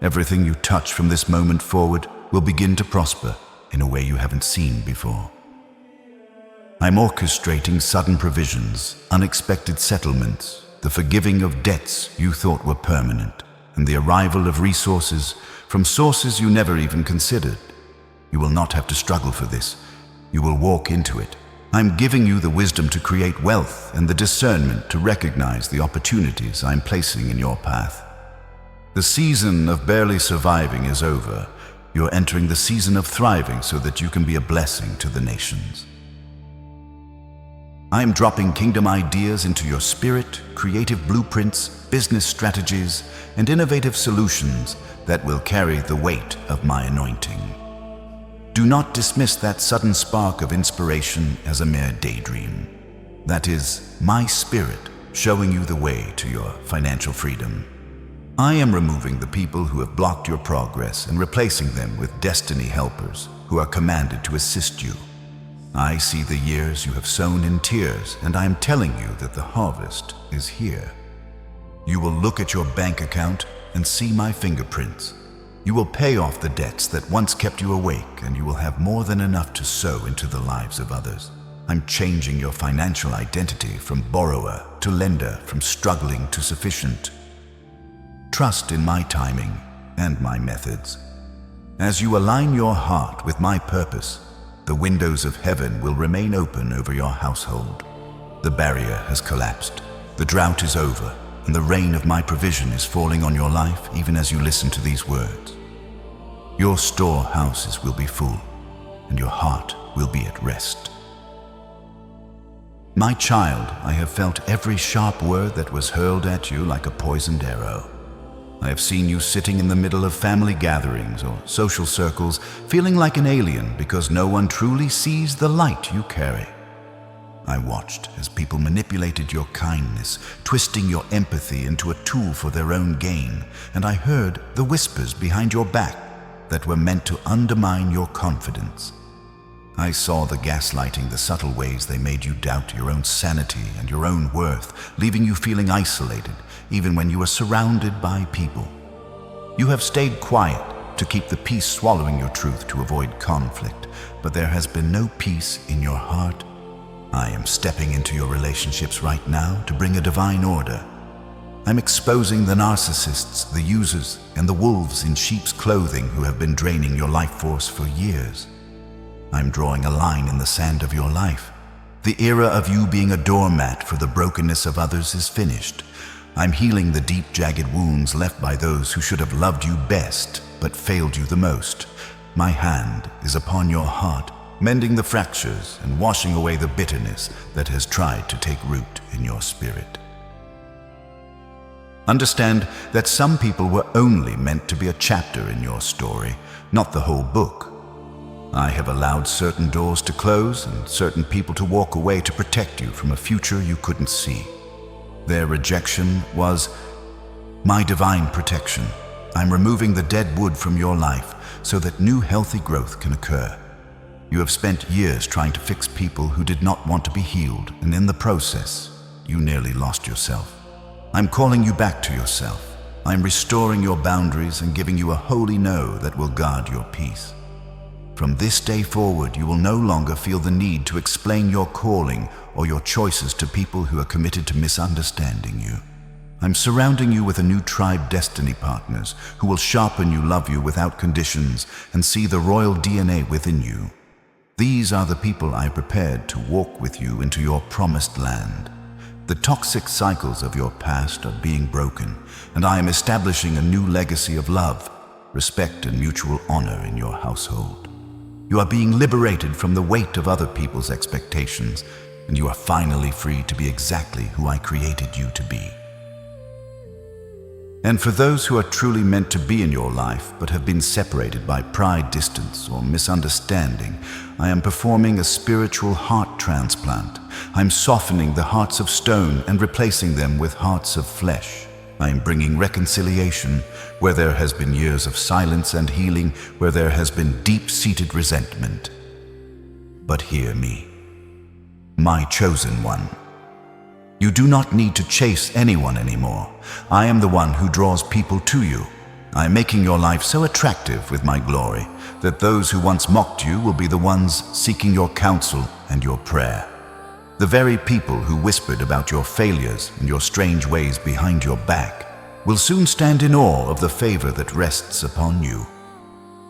Everything you touch from this moment forward will begin to prosper in a way you haven't seen before. I'm orchestrating sudden provisions, unexpected settlements, the forgiving of debts you thought were permanent, and the arrival of resources from sources you never even considered. You will not have to struggle for this. You will walk into it. I'm giving you the wisdom to create wealth and the discernment to recognize the opportunities I'm placing in your path. The season of barely surviving is over. You're entering the season of thriving so that you can be a blessing to the nations. I am dropping kingdom ideas into your spirit, creative blueprints, business strategies, and innovative solutions that will carry the weight of my anointing. Do not dismiss that sudden spark of inspiration as a mere daydream. That is my spirit showing you the way to your financial freedom. I am removing the people who have blocked your progress and replacing them with destiny helpers who are commanded to assist you. I see the years you have sown in tears, and I am telling you that the harvest is here. You will look at your bank account and see my fingerprints. You will pay off the debts that once kept you awake, and you will have more than enough to sow into the lives of others. I'm changing your financial identity from borrower to lender, from struggling to sufficient. Trust in my timing and my methods. As you align your heart with my purpose, the windows of heaven will remain open over your household. The barrier has collapsed, the drought is over, and the rain of my provision is falling on your life even as you listen to these words. Your storehouses will be full, and your heart will be at rest. My child, I have felt every sharp word that was hurled at you like a poisoned arrow. I have seen you sitting in the middle of family gatherings or social circles, feeling like an alien because no one truly sees the light you carry. I watched as people manipulated your kindness, twisting your empathy into a tool for their own gain, and I heard the whispers behind your back that were meant to undermine your confidence. I saw the gaslighting, the subtle ways they made you doubt your own sanity and your own worth, leaving you feeling isolated, even when you were surrounded by people. You have stayed quiet to keep the peace, swallowing your truth to avoid conflict, but there has been no peace in your heart. I am stepping into your relationships right now to bring a divine order. I'm exposing the narcissists, the users, and the wolves in sheep's clothing who have been draining your life force for years. I'm drawing a line in the sand of your life. The era of you being a doormat for the brokenness of others is finished. I'm healing the deep, jagged wounds left by those who should have loved you best, but failed you the most. My hand is upon your heart, mending the fractures and washing away the bitterness that has tried to take root in your spirit. Understand that some people were only meant to be a chapter in your story, not the whole book. I have allowed certain doors to close and certain people to walk away to protect you from a future you couldn't see. Their rejection was my divine protection. I'm removing the dead wood from your life so that new healthy growth can occur. You have spent years trying to fix people who did not want to be healed, and in the process, you nearly lost yourself. I'm calling you back to yourself. I'm restoring your boundaries and giving you a holy no that will guard your peace. From this day forward, you will no longer feel the need to explain your calling or your choices to people who are committed to misunderstanding you. I'm surrounding you with a new tribe destiny partners who will sharpen you, love you without conditions, and see the royal DNA within you. These are the people I prepared to walk with you into your promised land. The toxic cycles of your past are being broken, and I am establishing a new legacy of love, respect, and mutual honor in your household. You are being liberated from the weight of other people's expectations, and you are finally free to be exactly who I created you to be. And for those who are truly meant to be in your life but have been separated by pride, distance, or misunderstanding, I am performing a spiritual heart transplant. I'm softening the hearts of stone and replacing them with hearts of flesh. I am bringing reconciliation where there has been years of silence and healing where there has been deep-seated resentment. But hear me, my chosen one. You do not need to chase anyone anymore. I am the one who draws people to you. I am making your life so attractive with my glory that those who once mocked you will be the ones seeking your counsel and your prayer. The very people who whispered about your failures and your strange ways behind your back will soon stand in awe of the favor that rests upon you.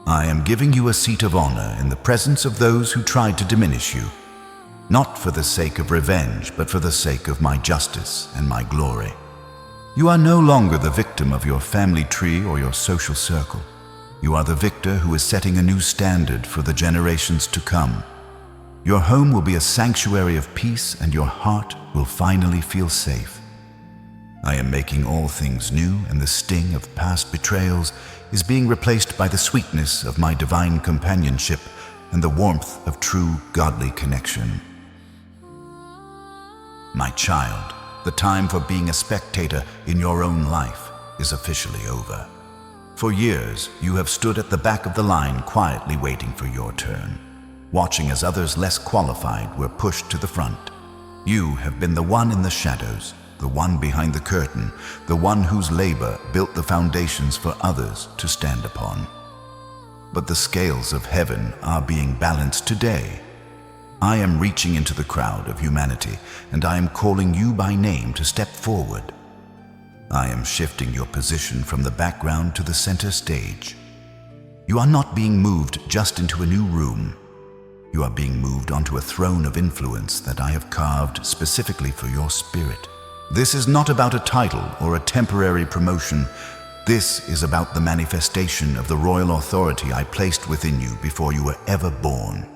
I am giving you a seat of honor in the presence of those who tried to diminish you, not for the sake of revenge, but for the sake of my justice and my glory. You are no longer the victim of your family tree or your social circle. You are the victor who is setting a new standard for the generations to come. Your home will be a sanctuary of peace, and your heart will finally feel safe. I am making all things new, and the sting of past betrayals is being replaced by the sweetness of my divine companionship and the warmth of true godly connection. My child, the time for being a spectator in your own life is officially over. For years, you have stood at the back of the line quietly waiting for your turn, watching as others less qualified were pushed to the front. You have been the one in the shadows, the one behind the curtain, the one whose labor built the foundations for others to stand upon. But the scales of heaven are being balanced today. I am reaching into the crowd of humanity, and I am calling you by name to step forward. I am shifting your position from the background to the center stage. You are not being moved just into a new room. You are being moved onto a throne of influence that I have carved specifically for your spirit. This is not about a title or a temporary promotion. This is about the manifestation of the royal authority I placed within you before you were ever born.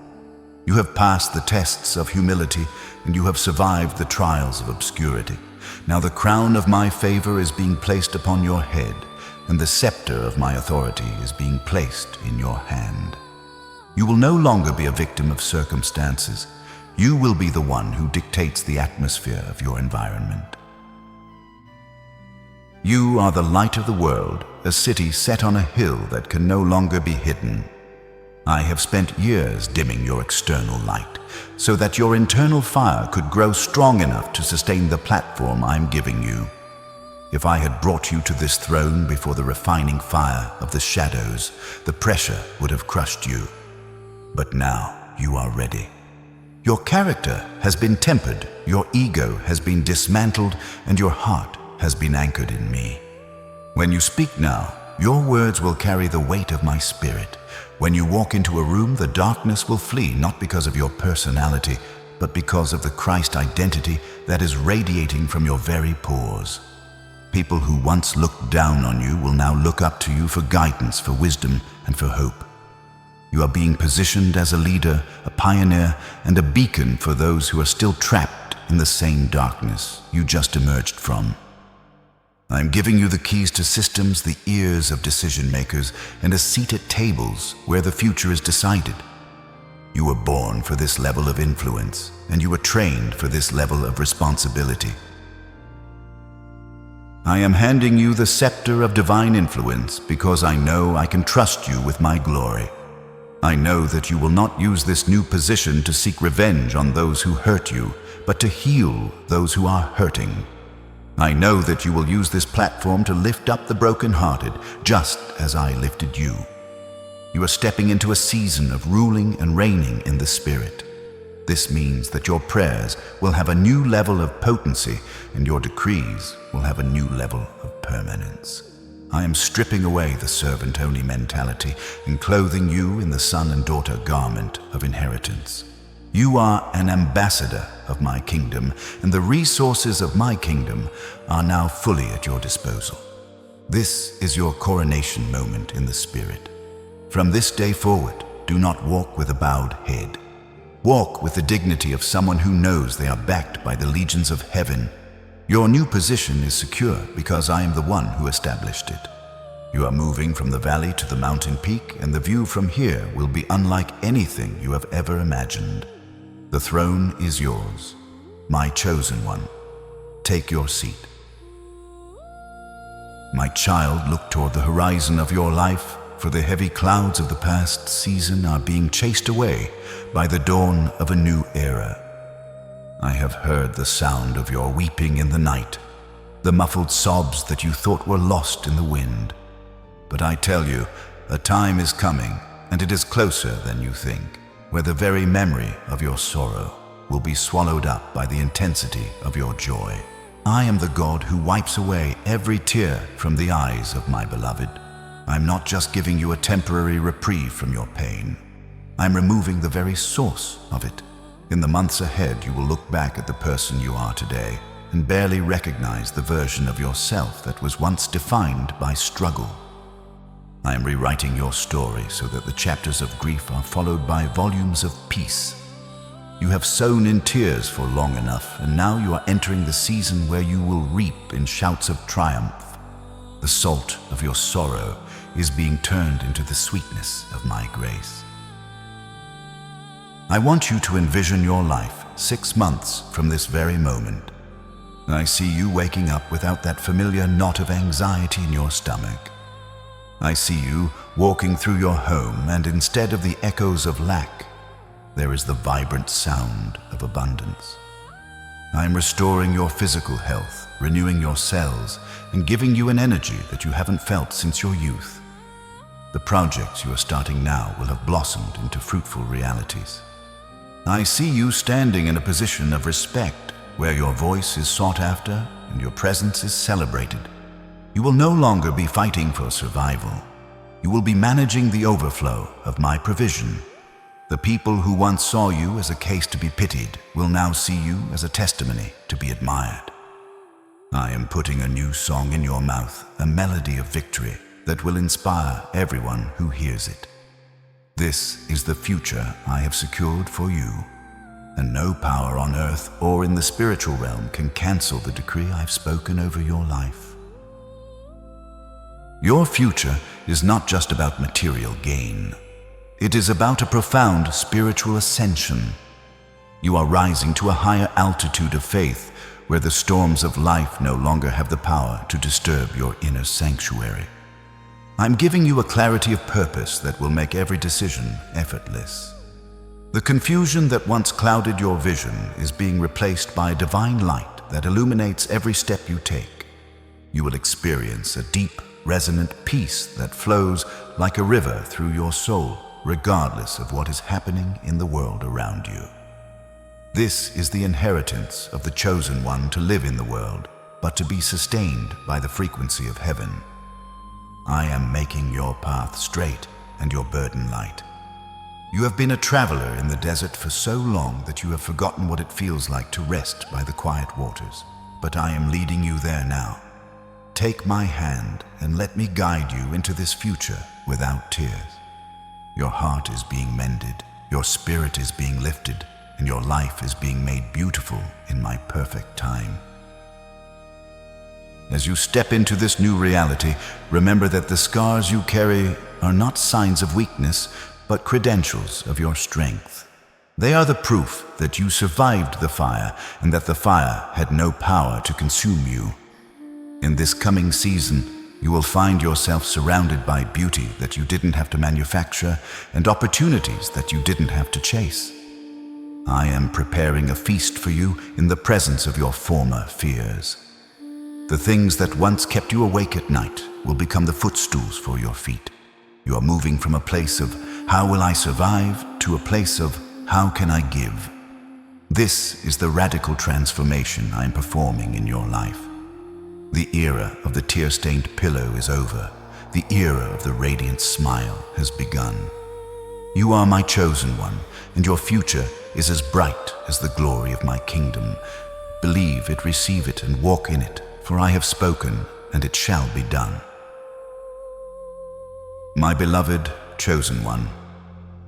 You have passed the tests of humility, and you have survived the trials of obscurity. Now the crown of my favor is being placed upon your head, and the scepter of my authority is being placed in your hand. You will no longer be a victim of circumstances. You will be the one who dictates the atmosphere of your environment. You are the light of the world, a city set on a hill that can no longer be hidden. I have spent years dimming your external light, so that your internal fire could grow strong enough to sustain the platform I'm giving you. If I had brought you to this throne before the refining fire of the shadows, the pressure would have crushed you. But now you are ready. Your character has been tempered, your ego has been dismantled, and your heart has been anchored in me. When you speak now, your words will carry the weight of my spirit. When you walk into a room, the darkness will flee, not because of your personality, but because of the Christ identity that is radiating from your very pores. People who once looked down on you will now look up to you for guidance, for wisdom, and for hope. You are being positioned as a leader, a pioneer, and a beacon for those who are still trapped in the same darkness you just emerged from. I am giving you the keys to systems, the ears of decision makers, and a seat at tables where the future is decided. You were born for this level of influence, and you were trained for this level of responsibility. I am handing you the scepter of divine influence because I know I can trust you with my glory. I know that you will not use this new position to seek revenge on those who hurt you, but to heal those who are hurting. I know that you will use this platform to lift up the brokenhearted, just as I lifted you. You are stepping into a season of ruling and reigning in the Spirit. This means that your prayers will have a new level of potency, and your decrees will have a new level of permanence. I am stripping away the servant-only mentality and clothing you in the son and daughter garment of inheritance. You are an ambassador of my kingdom, and the resources of my kingdom are now fully at your disposal. This is your coronation moment in the Spirit. From this day forward, do not walk with a bowed head. Walk with the dignity of someone who knows they are backed by the legions of heaven. Your new position is secure because I am the one who established it. You are moving from the valley to the mountain peak, and the view from here will be unlike anything you have ever imagined. The throne is yours, my chosen one. Take your seat. My child, look toward the horizon of your life, for the heavy clouds of the past season are being chased away by the dawn of a new era. I have heard the sound of your weeping in the night, the muffled sobs that you thought were lost in the wind. But I tell you, a time is coming, and it is closer than you think, where the very memory of your sorrow will be swallowed up by the intensity of your joy. I am the God who wipes away every tear from the eyes of my beloved. I'm not just giving you a temporary reprieve from your pain. I'm removing the very source of it. In the months ahead, you will look back at the person you are today and barely recognize the version of yourself that was once defined by struggle. I am rewriting your story so that the chapters of grief are followed by volumes of peace. You have sown in tears for long enough, and now you are entering the season where you will reap in shouts of triumph. The salt of your sorrow is being turned into the sweetness of my grace. I want you to envision your life 6 months from this very moment. I see you waking up without that familiar knot of anxiety in your stomach. I see you walking through your home, and instead of the echoes of lack, there is the vibrant sound of abundance. I am restoring your physical health, renewing your cells, and giving you an energy that you haven't felt since your youth. The projects you are starting now will have blossomed into fruitful realities. I see you standing in a position of respect, where your voice is sought after and your presence is celebrated. You will no longer be fighting for survival. You will be managing the overflow of my provision. The people who once saw you as a case to be pitied will now see you as a testimony to be admired. I am putting a new song in your mouth, a melody of victory that will inspire everyone who hears it. This is the future I have secured for you, and no power on earth or in the spiritual realm can cancel the decree I've spoken over your life. Your future is not just about material gain. It is about a profound spiritual ascension. You are rising to a higher altitude of faith, where the storms of life no longer have the power to disturb your inner sanctuary. I'm giving you a clarity of purpose that will make every decision effortless. The confusion that once clouded your vision is being replaced by a divine light that illuminates every step you take. You will experience a deep, resonant peace that flows like a river through your soul, regardless of what is happening in the world around you. This is the inheritance of the chosen one, to live in the world, but to be sustained by the frequency of heaven. I am making your path straight and your burden light. You have been a traveler in the desert for so long that you have forgotten what it feels like to rest by the quiet waters, but I am leading you there now. Take my hand and let me guide you into this future without tears. Your heart is being mended, your spirit is being lifted, and your life is being made beautiful in my perfect time. As you step into this new reality, remember that the scars you carry are not signs of weakness, but credentials of your strength. They are the proof that you survived the fire and that the fire had no power to consume you. In this coming season, you will find yourself surrounded by beauty that you didn't have to manufacture and opportunities that you didn't have to chase. I am preparing a feast for you in the presence of your former fears. The things that once kept you awake at night will become the footstools for your feet. You are moving from a place of "how will I survive" to a place of "how can I give?" This is the radical transformation I am performing in your life. The era of the tear-stained pillow is over. The era of the radiant smile has begun. You are my chosen one, and your future is as bright as the glory of my kingdom. Believe it, receive it, and walk in it, for I have spoken, and it shall be done. My beloved, chosen one,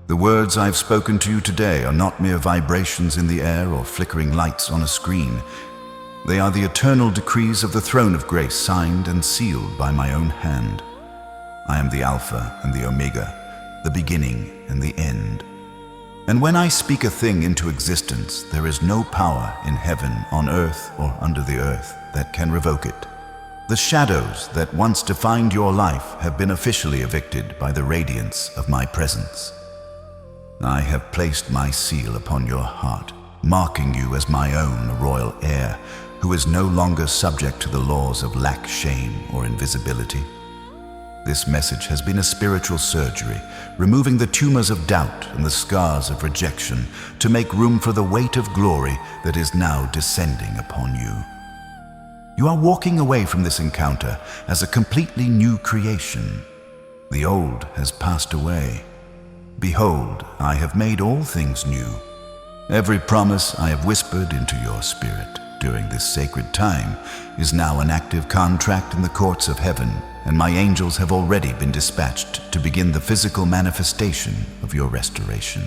the words I've spoken to you today are not mere vibrations in the air or flickering lights on a screen. They are the eternal decrees of the throne of grace, signed and sealed by my own hand. I am the Alpha and the Omega, the beginning and the end. And when I speak a thing into existence, there is no power in heaven, on earth, or under the earth that can revoke it. The shadows that once defined your life have been officially evicted by the radiance of my presence. I have placed my seal upon your heart, marking you as my own royal heir, who is no longer subject to the laws of lack, shame, or invisibility. This message has been a spiritual surgery, removing the tumors of doubt and the scars of rejection to make room for the weight of glory that is now descending upon you. You are walking away from this encounter as a completely new creation. The old has passed away. Behold, I have made all things new. Every promise I have whispered into your spirit during this sacred time is now an active contract in the courts of heaven, and my angels have already been dispatched to begin the physical manifestation of your restoration.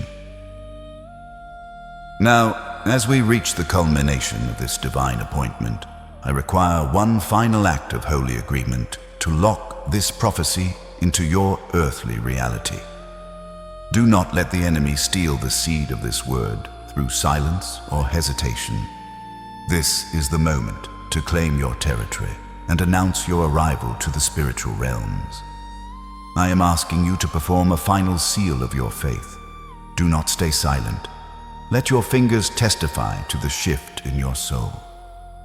Now, as we reach the culmination of this divine appointment, I require one final act of holy agreement to lock this prophecy into your earthly reality. Do not let the enemy steal the seed of this word through silence or hesitation. This is the moment to claim your territory and announce your arrival to the spiritual realms. I am asking you to perform a final seal of your faith. Do not stay silent. Let your fingers testify to the shift in your soul.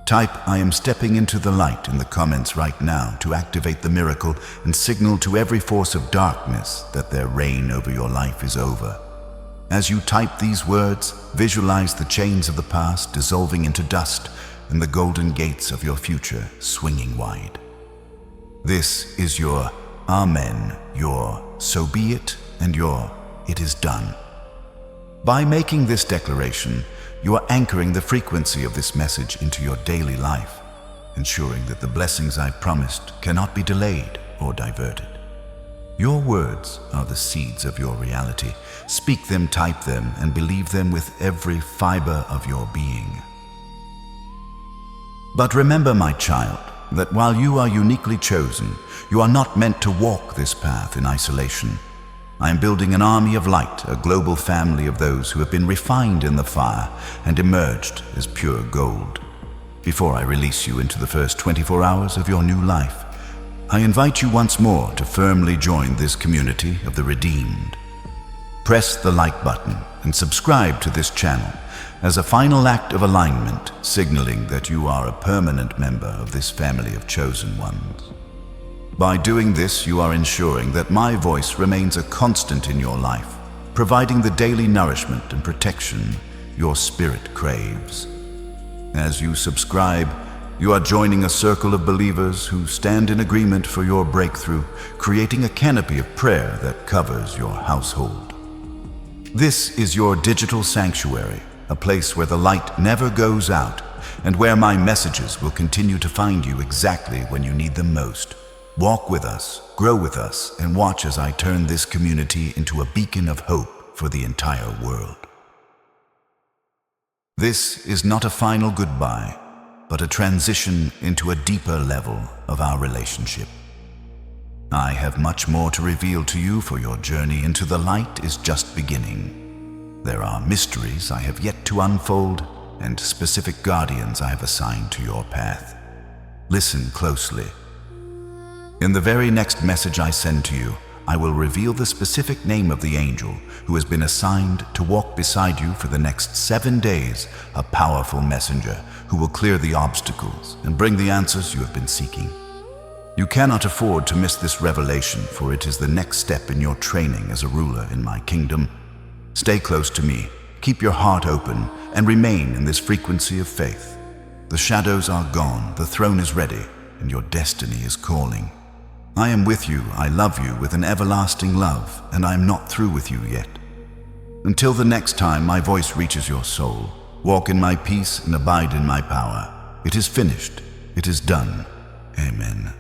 Type "I am stepping into the light" in the comments right now to activate the miracle and signal to every force of darkness that their reign over your life is over. As you type these words, visualize the chains of the past dissolving into dust and the golden gates of your future swinging wide. This is your Amen, your so be it, and your it is done. By making this declaration, you are anchoring the frequency of this message into your daily life, ensuring that the blessings I've promised cannot be delayed or diverted. Your words are the seeds of your reality. Speak them, type them, and believe them with every fiber of your being. But remember, my child, that while you are uniquely chosen, you are not meant to walk this path in isolation. I am building an army of light, a global family of those who have been refined in the fire and emerged as pure gold. Before I release you into the first 24 hours of your new life, I invite you once more to firmly join this community of the redeemed. Press the like button and subscribe to this channel as a final act of alignment, signaling that you are a permanent member of this family of chosen ones. By doing this, you are ensuring that my voice remains a constant in your life, providing the daily nourishment and protection your spirit craves. As you subscribe, you are joining a circle of believers who stand in agreement for your breakthrough, creating a canopy of prayer that covers your household. This is your digital sanctuary, a place where the light never goes out and where my messages will continue to find you exactly when you need them most. Walk with us, grow with us, and watch as I turn this community into a beacon of hope for the entire world. This is not a final goodbye, but a transition into a deeper level of our relationship. I have much more to reveal to you, for your journey into the light is just beginning. There are mysteries I have yet to unfold and specific guardians I have assigned to your path. Listen closely. In the very next message I send to you, I will reveal the specific name of the angel who has been assigned to walk beside you for the next 7 days, a powerful messenger who will clear the obstacles and bring the answers you have been seeking. You cannot afford to miss this revelation, for it is the next step in your training as a ruler in my kingdom. Stay close to me, keep your heart open, and remain in this frequency of faith. The shadows are gone, the throne is ready, and your destiny is calling. I am with you, I love you with an everlasting love, and I am not through with you yet. Until the next time my voice reaches your soul, walk in my peace and abide in my power. It is finished. It is done. Amen.